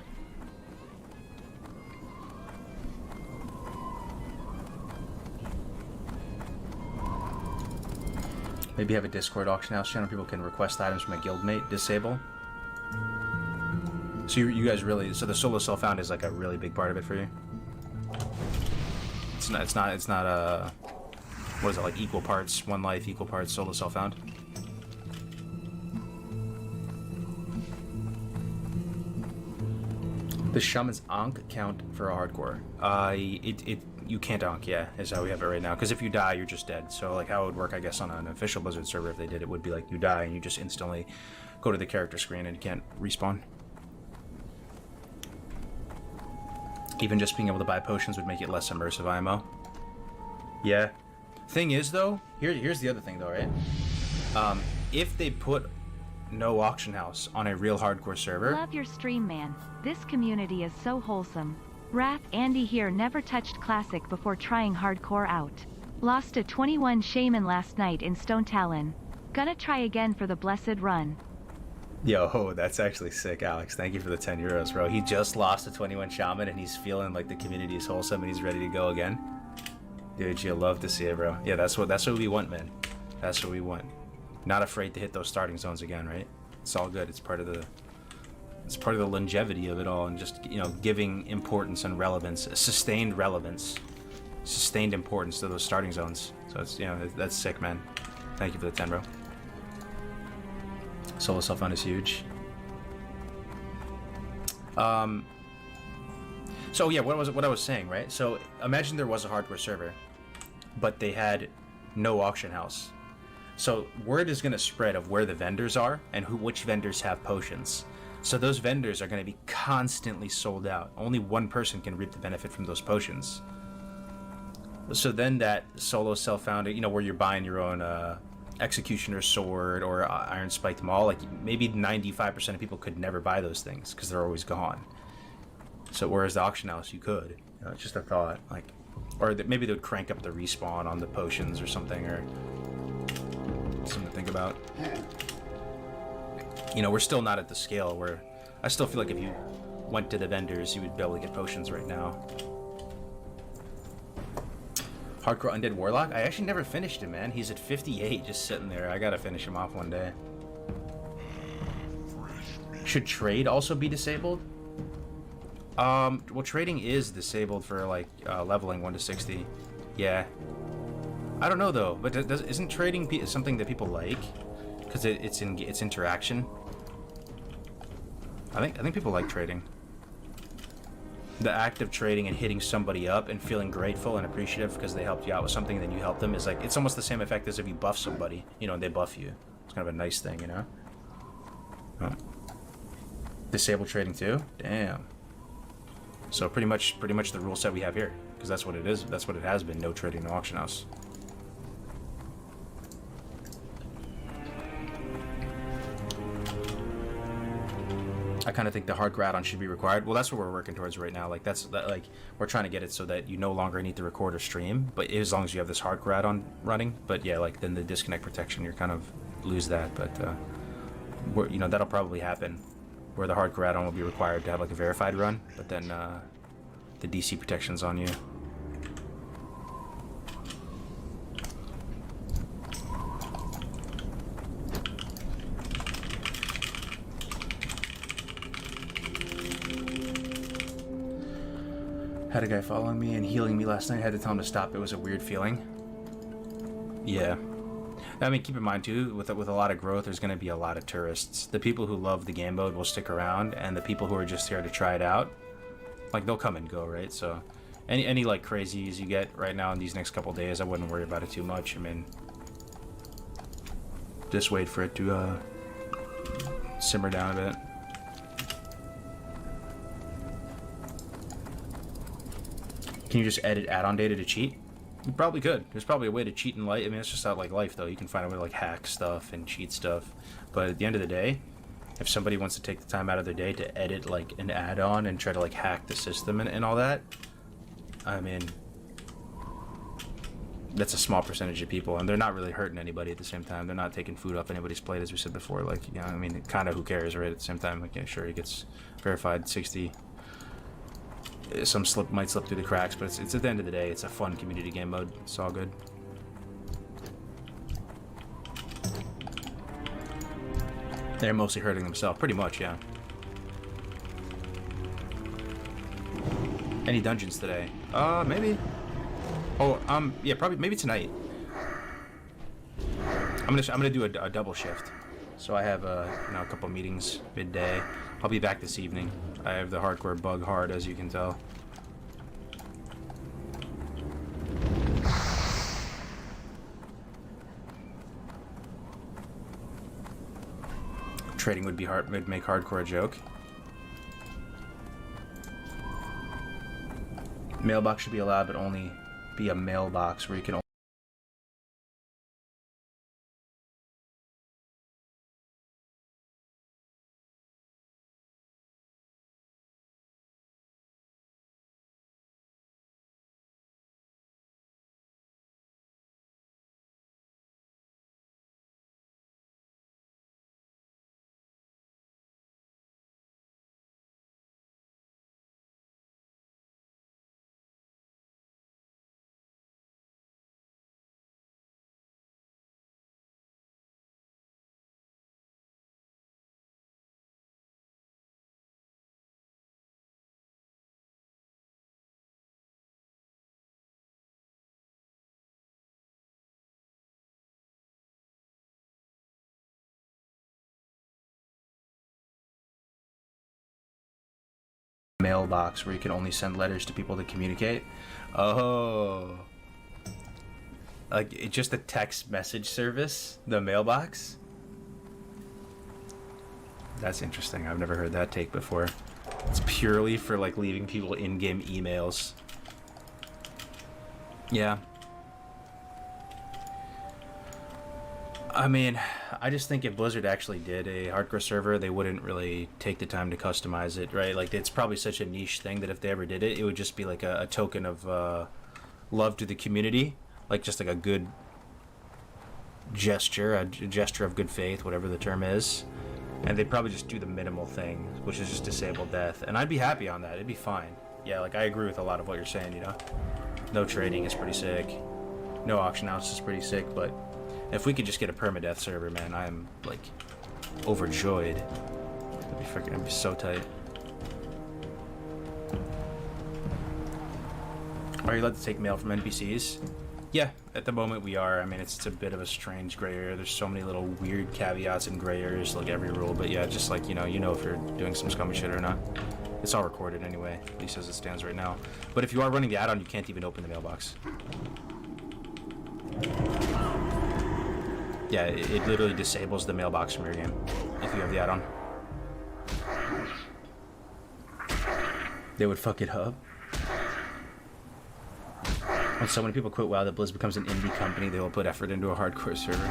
Maybe have a Discord auction house channel. People can request items from a guildmate. Disable. So you guys really... So the solo self-found is like a really big part of it for you? It's not a... What is it, like equal parts, one life, equal parts, solo self-found? The shaman's Ankh count for a hardcore? You can't Ankh, yeah, is how we have it right now. Because if you die, you're just dead. So like how it would work, I guess, on an official Blizzard server, if they did, it would be like you die and you just instantly go to the character screen and you can't respawn. Even just being able to buy potions would make it less immersive, IMO. Yeah. Thing is, though, here's the other thing, though, right? If they put no auction house on a real hardcore server... Love your stream, man. This community is so wholesome. Wrath Andy here never touched Classic before trying hardcore out. Lost a 21 Shaman last night in Stone Talon. Gonna try again for the blessed run. Yo, that's actually sick, Alex. Thank you for the 10 euros, bro. He just lost a 21 Shaman and he's feeling like the community is wholesome and he's ready to go again. Dude, you'll love to see it, bro. Yeah, that's what we want, man. That's what we want. Not afraid to hit those starting zones again, right? It's all good. It's part of the longevity of it all, and just, you know, giving importance and relevance, sustained importance to those starting zones. So it's, you know, that's sick, man. Thank you for the 10, bro. Solo self-found is huge. So yeah, what I was saying, right? So imagine there was a hardcore server, but they had no auction house. So word is going to spread of where the vendors are and which vendors have potions. So those vendors are going to be constantly sold out. Only one person can reap the benefit from those potions. So then that solo self-found, you know, where you're buying your own Executioner's Sword or Iron Spiked Maul, like maybe 95% of people could never buy those things because they're always gone. So whereas the auction house, you could. You know, it's just a thought. Like, or maybe they would crank up the respawn on the potions or something, or something to think about. You know, we're still not at the scale where I still feel like if you went to the vendors, you would be able to get potions right now. Hardcore Undead Warlock? I actually never finished him, man. He's at 58, just sitting there. I gotta finish him off one day. Should trade also be disabled? Well, trading is disabled for, like, leveling 1 to 60. Yeah. I don't know, though. But isn't trading something that people like? Because it's interaction. I think people like trading. The act of trading and hitting somebody up and feeling grateful and appreciative because they helped you out with something and then you help them is like, it's almost the same effect as if you buff somebody, you know, and they buff you. It's kind of a nice thing, you know? Oh. Disable trading too? Damn. So pretty much the rule set we have here, because that's what it is. That's what it has been. No trading, no auction house. I kind of think the hardcore add-on should be required. Well, that's what we're working towards right now. Like like we're trying to get it so that you no longer need to record or stream, but as long as you have this hardcore add-on running. But yeah, like then the disconnect protection, you're kind of lose that. But you know, that'll probably happen, where the hardcore add-on will be required to have like a verified run, but then the DC protection's on you. Had a guy following me and healing me last night. I had to tell him to stop. It was a weird feeling. Yeah. I mean, keep in mind too, with a lot of growth, there's going to be a lot of tourists. The people who love the game mode will stick around, and the people who are just here to try it out, like, they'll come and go, right? So any like crazies you get right now in these next couple days, I wouldn't worry about it too much. I mean, just wait for it to simmer down a bit. Can you just edit add-on data to cheat? You probably could. There's probably a way to cheat in life. I mean, it's just not like life, though. You can find a way to like hack stuff and cheat stuff. But at the end of the day, if somebody wants to take the time out of their day to edit like an add-on and try to like hack the system and all that, I mean, that's a small percentage of people, and they're not really hurting anybody at the same time. They're not taking food off anybody's plate, as we said before. Like, you know, I mean, kind of who cares, right? At the same time, like, yeah, sure, he gets verified 60. Some might slip through the cracks, but it's at the end of the day, it's a fun community game mode. It's all good. They're mostly hurting themselves, pretty much, yeah. Any dungeons today? Maybe. Oh, yeah, probably maybe tonight. I'm gonna do a double shift. So I have you know, a couple meetings midday. I'll be back this evening. I have the hardcore bug hard, as you can tell. Trading would make hardcore a joke. Mailbox should be allowed, but only be a mailbox where you can mailbox where you can only send letters to people to communicate. Oh, like it's just a text message service, the mailbox. That's interesting. I've never heard that take before. It's purely for like leaving people in-game emails. Yeah. I mean, I just think if Blizzard actually did a hardcore server, they wouldn't really take the time to customize it, right? Like, it's probably such a niche thing that if they ever did it, it would just be like a token of love to the community, like just like a good gesture, a gesture of good faith, whatever the term is. And they'd probably just do the minimal thing, which is just disable death. And I'd be happy on that. It'd be fine. Yeah, like, I agree with a lot of what you're saying, you know? No trading is pretty sick. No auction house is pretty sick, but if we could just get a permadeath server, man, I am, like, overjoyed. That'd be so tight. Are you allowed to take mail from NPCs? Yeah, at the moment we are. I mean, it's a bit of a strange gray area. There's so many little weird caveats and gray areas, like every rule. But yeah, just like, you know if you're doing some scummy shit or not. It's all recorded anyway, at least as it stands right now. But if you are running the add-on, you can't even open the mailbox. Yeah, it literally disables the mailbox from your game if you have the add-on. They would fuck it up. When so many people quit WoW that Blizz becomes an indie company, they will put effort into a hardcore server.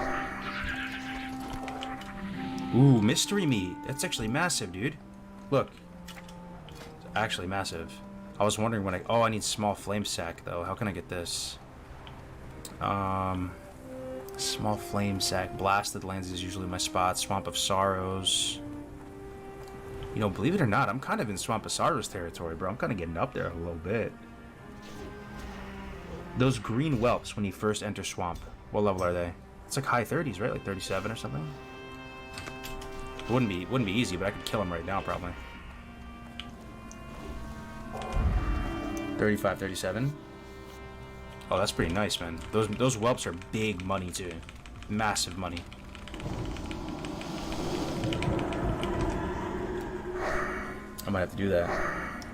Ooh, mystery meat. That's actually massive, dude. Look. It's actually massive. I was wondering when I need small flame sack though. How can I get this? Small flame sack. Blasted Lands is usually my spot. Swamp of Sorrows. You know, believe it or not, I'm kind of in Swamp of Sorrows territory, bro. I'm kind of getting up there a little bit. Those green whelps when you first enter Swamp, what level are they? It's like high 30s, right? Like 37 or something? It wouldn't be easy, but I could kill him right now, probably. 35, 37. Oh, that's pretty nice, man. Those whelps are big money, too. Massive money. I might have to do that.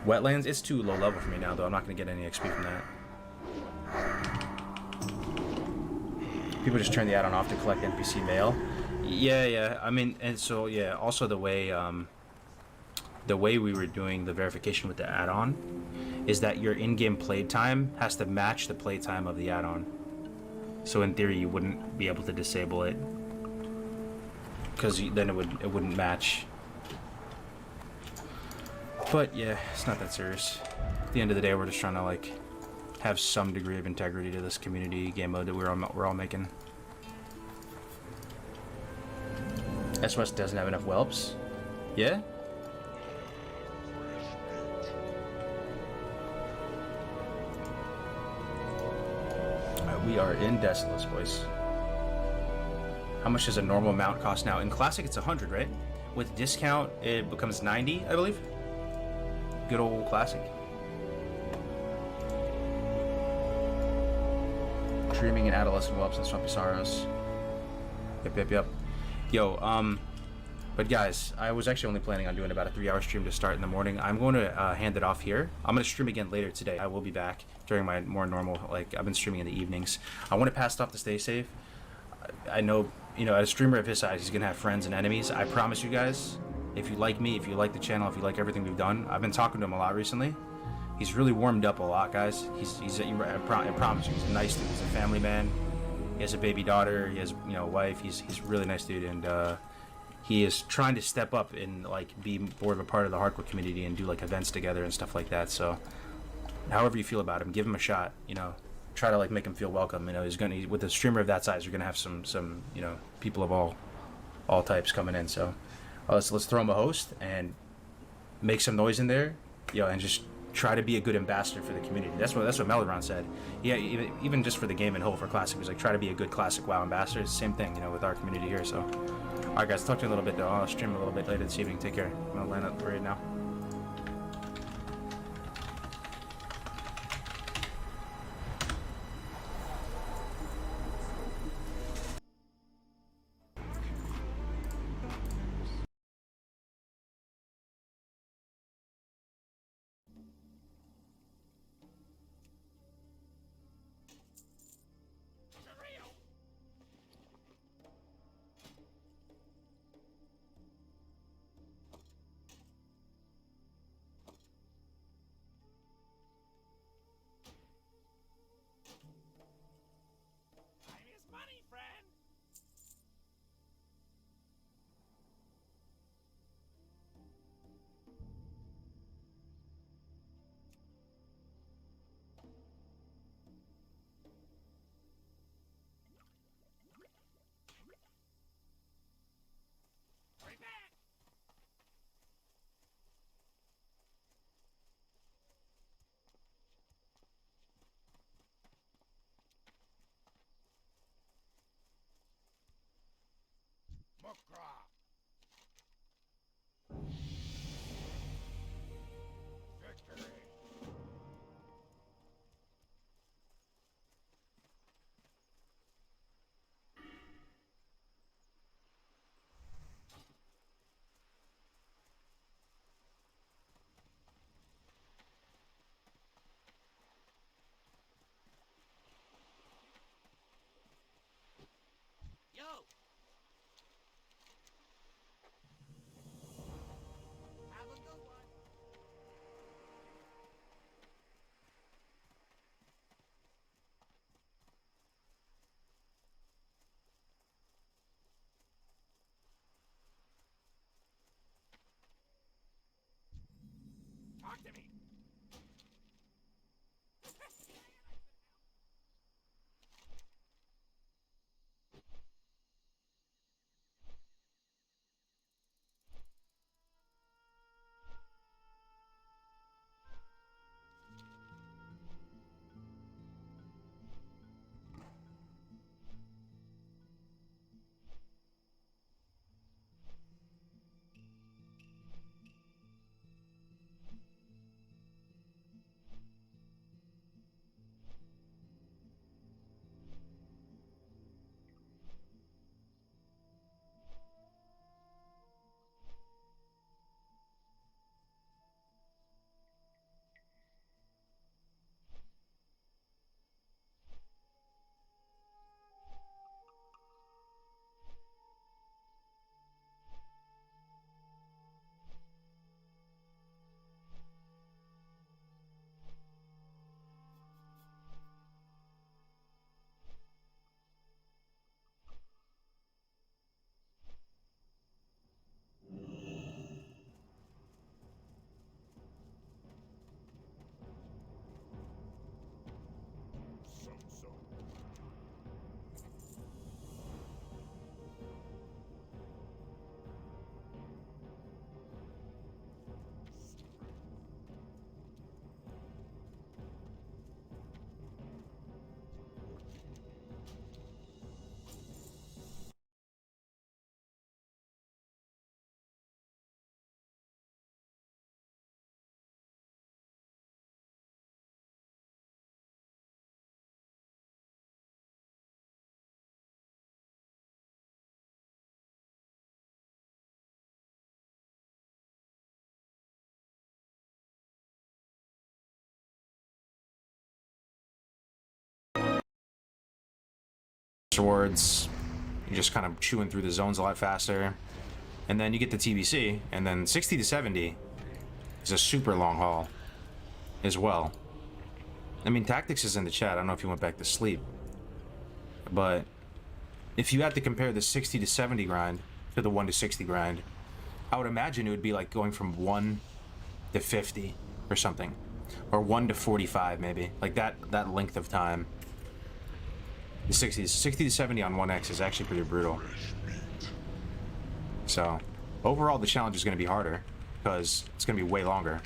Wetlands, it's too low level for me now, though. I'm not going to get any XP from that. People just turn the add-on off to collect NPC mail. Yeah. I mean, and so, yeah, also the way we were doing the verification with the add-on is that your in-game playtime has to match the playtime of the add-on. So in theory, you wouldn't be able to disable it because then it wouldn't match. But yeah, it's not that serious. At the end of the day, we're just trying to like have some degree of integrity to this community game mode that we're all making. SOS doesn't have enough whelps. Yeah. We are in Desolace, boys. How much does a normal mount cost now? In Classic, it's 100, right? With discount, it becomes 90, I believe. Good old Classic. Dreaming in Adolescent Whelps and Swampy Sorrows. Yep. Yo, but guys, I was actually only planning on doing about a 3-hour stream to start in the morning. I'm going to hand it off here. I'm going to stream again later today. I will be back during my more normal, like, I've been streaming in the evenings. I want to pass it off to Stay Safe. I know, you know, a streamer of his size, he's going to have friends and enemies. I promise you guys, if you like me, if you like the channel, if you like everything we've done, I've been talking to him a lot recently. He's really warmed up a lot, guys. I promise you, he's a nice dude. He's a family man. He has a baby daughter. He has, you know, a wife. He's a really nice dude, and he is trying to step up and like be more of a part of the hardcore community and do like events together and stuff like that. So, however you feel about him, give him a shot. You know, try to like make him feel welcome. You know, with a streamer of that size, you're gonna have some you know, people of all types coming in. So, let's throw him a host and make some noise in there, you know, and just try to be a good ambassador for the community. That's what Melodron said. Yeah, even just for the game and whole for Classic, he was like, try to be a good Classic WoW ambassador. It's the same thing, you know, with our community here. So, all right, guys, talk to you in a little bit though. I'll stream a little bit later this evening. Take care. I'm gonna land up right now. swords. You're just kind of chewing through the zones a lot faster. And then you get the TBC, and then 60 to 70 is a super long haul as well. I mean, Tactics is in the chat. I don't know if you went back to sleep. But if you had to compare the 60 to 70 grind to the 1 to 60 grind, I would imagine it would be like going from 1 to 50 or something. Or 1 to 45 maybe. Like that length of time. The 60 to 70 on 1X is actually pretty brutal. So, overall the challenge is going to be harder, because it's going to be way longer.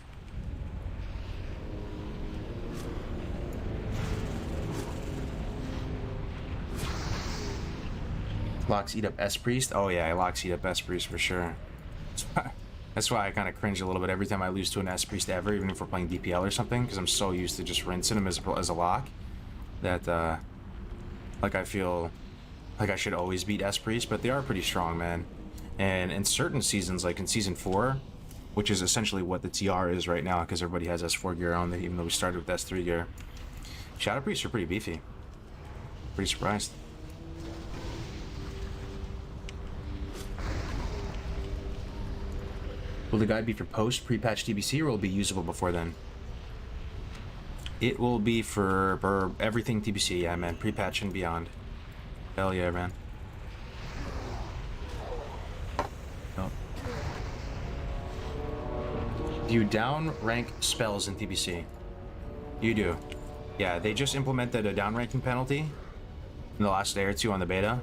Locks eat up S-Priest? Oh yeah, Locks eat up S-Priest for sure. That's why I kind of cringe a little bit every time I lose to an S-Priest ever, even if we're playing DPL or something, because I'm so used to just rinsing him as a lock, that, like I feel like I should always beat S-Priest, but they are pretty strong, man. And in certain seasons, like in Season 4, which is essentially what the TR is right now, because everybody has S4 gear on, even though we started with S3 gear, Shadow Priests are pretty beefy. Pretty surprised. Will the guide be for post pre-patch TBC, or will it be usable before then? It will be for everything TBC, yeah, man. Pre-patch and beyond. Hell yeah, man. Oh. Do you down rank spells in TBC? You do. Yeah, they just implemented a down ranking penalty in the last day or two on the beta.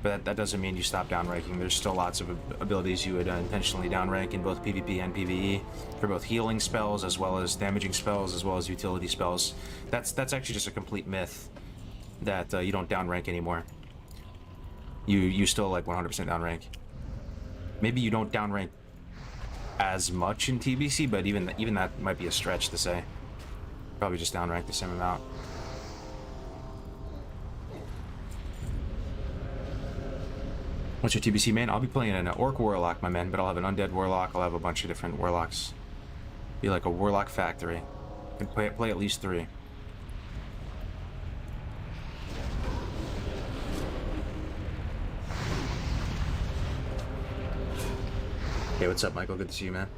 But that doesn't mean you stop downranking. There's still lots of abilities you would intentionally downrank in both PvP and PvE for both healing spells as well as damaging spells as well as utility spells. That's actually just a complete myth that you don't downrank anymore. You still like 100% downrank. Maybe you don't downrank as much in TBC, but even that might be a stretch to say. Probably just downrank the same amount. What's your TBC main? I'll be playing an Orc Warlock, my man, but I'll have an Undead Warlock. I'll have a bunch of different Warlocks. Be like a Warlock factory. Can play at least 3. Hey, what's up, Michael? Good to see you, man.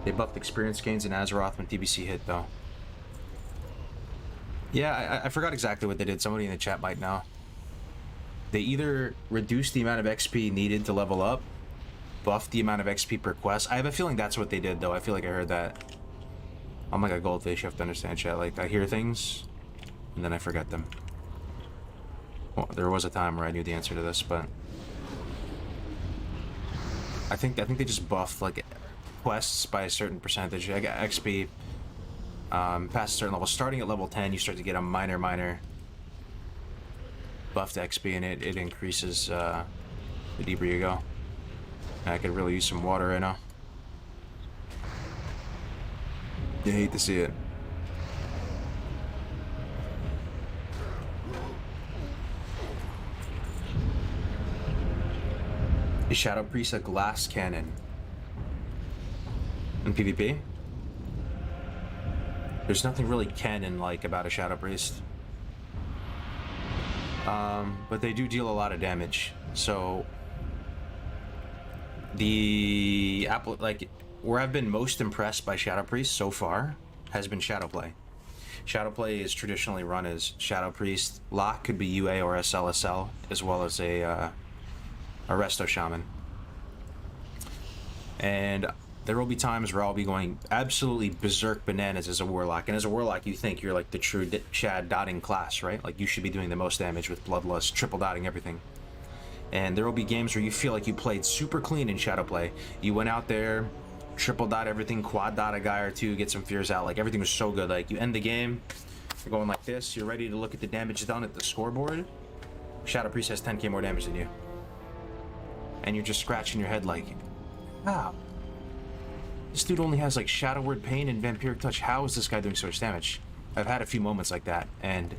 They buffed experience gains in Azeroth when TBC hit, though. Yeah, I forgot exactly what they did. Somebody in the chat might know. They either reduced the amount of XP needed to level up, buffed the amount of XP per quest. I have a feeling that's what they did, though. I feel like I heard that. I'm like a goldfish, you have to understand, chat. Like, I hear things, and then I forget them. Well, there was a time where I knew the answer to this, but... I think they just buffed, like, quests by a certain percentage. I got XP past a certain level. Starting at level 10, you start to get a minor buffed XP, and it increases the deeper you go. And I could really use some water right now. You hate to see it. Is Shadow Priest a glass cannon in PvP? There's nothing really cannon-like about a Shadow Priest. But they do deal a lot of damage. So where I've been most impressed by Shadow Priest so far has been Shadowplay. Shadowplay is traditionally run as Shadow Priest. Locke could be UA or SLSL, as well as a Resto Shaman. And there will be times where I'll be going absolutely berserk bananas as a Warlock. And as a Warlock, you think you're like the true Shad dotting class, right? Like you should be doing the most damage with Bloodlust, triple dotting everything. And there will be games where you feel like you played super clean in Shadowplay. You went out there, triple dot everything, quad dot a guy or two, get some fears out. Like everything was so good. Like you end the game, you're going like this, you're ready to look at the damage done at the scoreboard. Shadow Priest has 10k more damage than you. And you're just scratching your head like, wow. This dude only has like Shadow Word Pain and Vampiric Touch. How is this guy doing so much damage? I've had a few moments like that, and...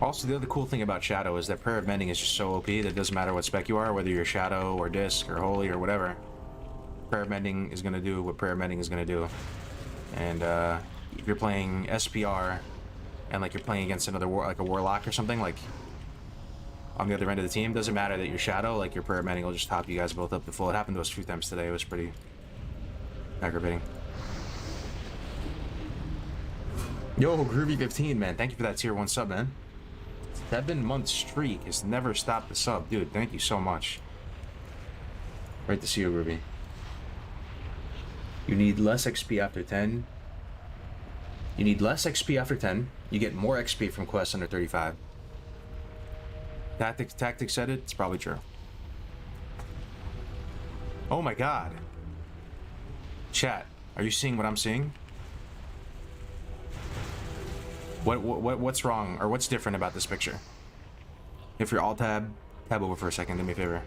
Also, the other cool thing about Shadow is that Prayer of Mending is just so OP that it doesn't matter what spec you are, whether you're Shadow or Disc or Holy or whatever. Prayer of Mending is going to do what Prayer of Mending is going to do. And if you're playing SPR and like you're playing against another like a warlock or something, like on the other end of the team, doesn't matter that you're shadow, like your prayer mending will just top you guys both up to full. It happened to us a few times today. It was pretty aggravating. Yo, Groovy15, man, thank you for that tier 1 sub, man. 7-month streak has never stopped the sub, dude. Thank you so much. Great to see you, Ruby. You need less XP after 10. You need less XP after 10. You get more XP from quests under 35. Tactics said it. It's probably true. Oh my god. Chat, are you seeing what I'm seeing? What's wrong or what's different about this picture? If you're alt tab over for a second, do me a favor.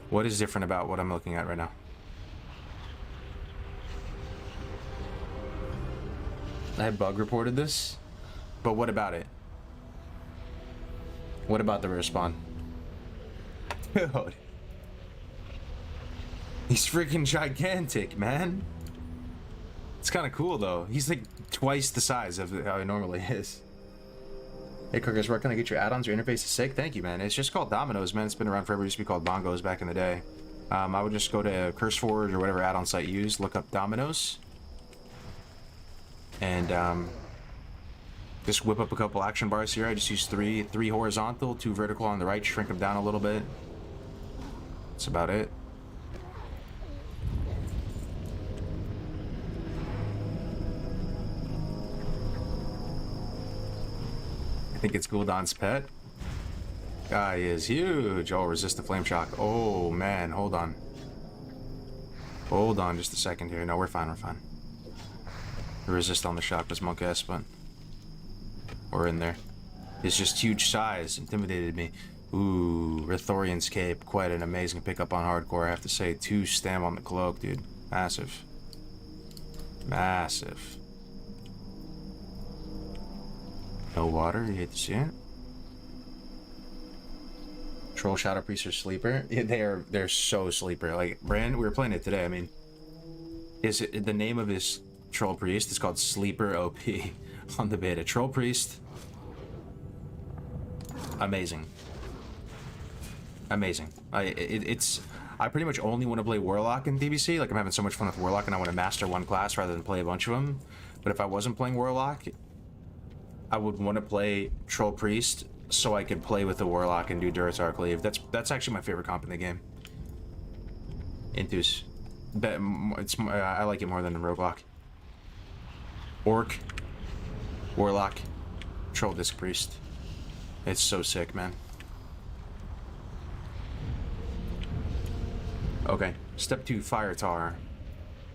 What is different about what I'm looking at right now? I bug reported this, but what about it? What about the respawn? Dude. He's freaking gigantic, man. It's kind of cool though. He's like twice the size of how he normally is. Hey Kirkus, where can I get your add-ons? Your interface is sick. Thank you, man. It's just called Dominoes, man. It's been around forever. It used to be called Bongos back in the day. I would just go to CurseForge or whatever add-on site you use, look up Dominoes, and just whip up a couple action bars here. I just use three horizontal, 2 vertical on the right, shrink them down a little bit. That's about it. I think it's Gul'dan's pet. Guy is huge. Oh, resist the flame shock. Oh man, hold on. Hold on just a second here. No, we're fine, we're fine. The resist on the shock was monk-ass, but we're in there. His just huge size intimidated me. Ooh, Rithorian's Cape. Quite an amazing pickup on hardcore, I have to say. 2 stam on the cloak, dude. Massive. Massive. No water, you hate to see it. Troll Shadow Priest are sleeper. Yeah, they're so sleeper. Like Brand, we were playing it today. I mean, is it the name of his Troll Priest is called Sleeper OP on the beta. Troll Priest. Amazing. Amazing. I pretty much only want to play Warlock in DBC. Like I'm having so much fun with Warlock and I want to master one class rather than play a bunch of them. But if I wasn't playing Warlock, I would want to play Troll Priest so I could play with the Warlock and do Durotar Cleave. That's actually my favorite comp in the game. Intus. I like it more than Roguelock. Orc, Warlock, Troll Disc Priest. It's so sick, man. Okay, step 2, Fire Tar.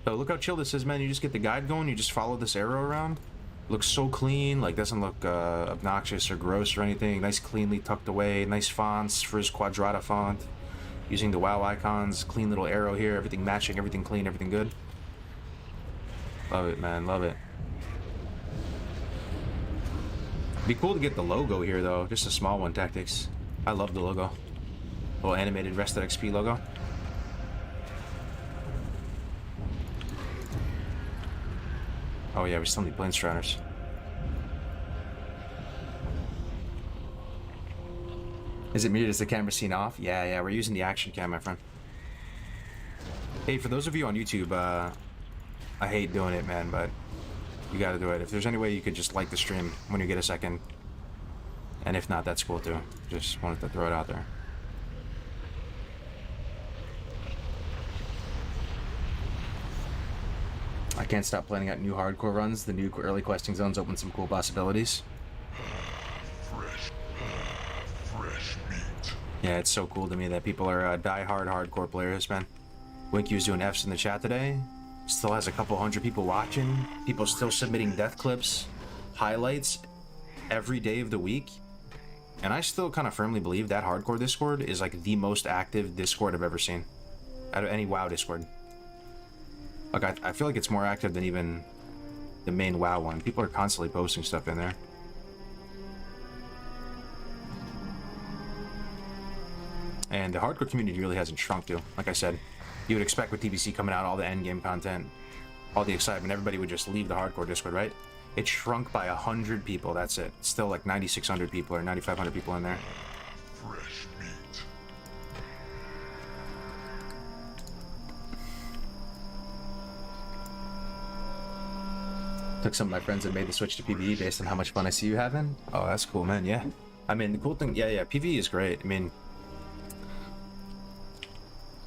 So look how chill this is, man. You just get the guide going, you just follow this arrow around. Looks so clean, like doesn't look obnoxious or gross or anything. Nice, cleanly tucked away. Nice fonts for his Quadrata font. Using the WoW icons. Clean little arrow here. Everything matching. Everything clean. Everything good. Love it, man. Love it. Be cool to get the logo here, though. Just a small one, Tactics. I love the logo. Little animated Rested XP logo. Oh yeah, we still need Plane Striders. Is it muted? Is the camera seen off? Yeah, we're using the action cam, my friend. Hey, for those of you on YouTube, I hate doing it, man, but you gotta do it. If there's any way you could just like the stream when you get a second, and if not, that's cool too. Just wanted to throw it out there. I can't stop planning out new hardcore runs. The new early questing zones open some cool possibilities. Fresh meat. Yeah, it's so cool to me that people are die-hard hardcore players, man. Winky was doing Fs in the chat today. Still has a couple hundred people watching. People still submitting death clips, highlights every day of the week. And I still kind of firmly believe that hardcore Discord is like the most active Discord I've ever seen. Out of any WoW Discord. Like, I feel like it's more active than even the main WoW one. People are constantly posting stuff in there. And the hardcore community really hasn't shrunk to. Like I said, you would expect with TBC coming out, all the endgame content, all the excitement, everybody would just leave the hardcore Discord, right? It shrunk by 100 people. That's it. It's still like 9,600 people or 9,500 people in there. Fresh meat. Took some of my friends and made the switch to PvE based on how much fun I see you having. Oh, that's cool, man. Yeah. I mean, the cool thing, yeah, PvE is great. I mean,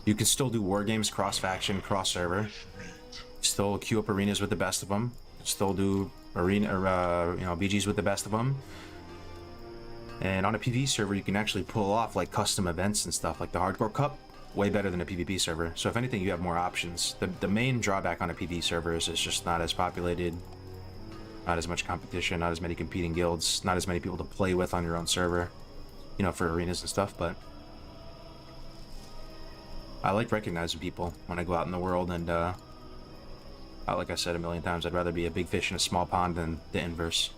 you can still do war games, cross-faction, cross-server. Still queue up arenas with the best of them. Still do arena, BGs with the best of them. And on a PvE server, you can actually pull off like custom events and stuff, like the Hardcore Cup. Way better than a PvP server. So if anything, you have more options. The main drawback on a PvE server is it's just not as populated. Not as much competition, not as many competing guilds, not as many people to play with on your own server, you know, for arenas and stuff, but I like recognizing people when I go out in the world, and like I said a million times, I'd rather be a big fish in a small pond than the inverse.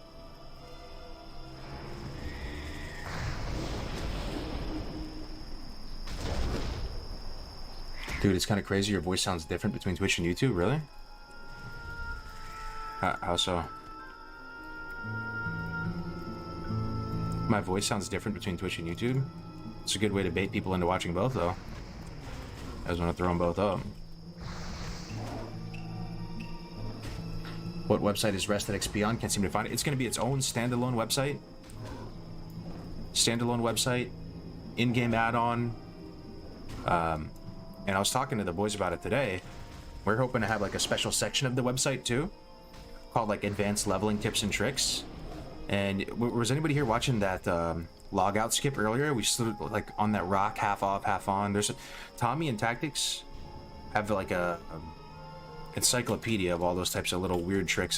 Dude, it's kind of crazy. Your voice sounds different between Twitch and YouTube, really? How so? My voice sounds different between Twitch and YouTube. It's a good way to bait people into watching both, though. I just want to throw them both up. What website is Rested XP on? Can't seem to find it. It's going to be its own standalone website. Standalone website. In-game add-on. And I was talking to the boys about it today. We're hoping to have like a special section of the website too, called like Advanced Leveling Tips and Tricks. And was anybody here watching that logout skip earlier? We stood like on that rock, half off, half on. There's Tommy and Tactics have like a encyclopedia of all those types of little weird tricks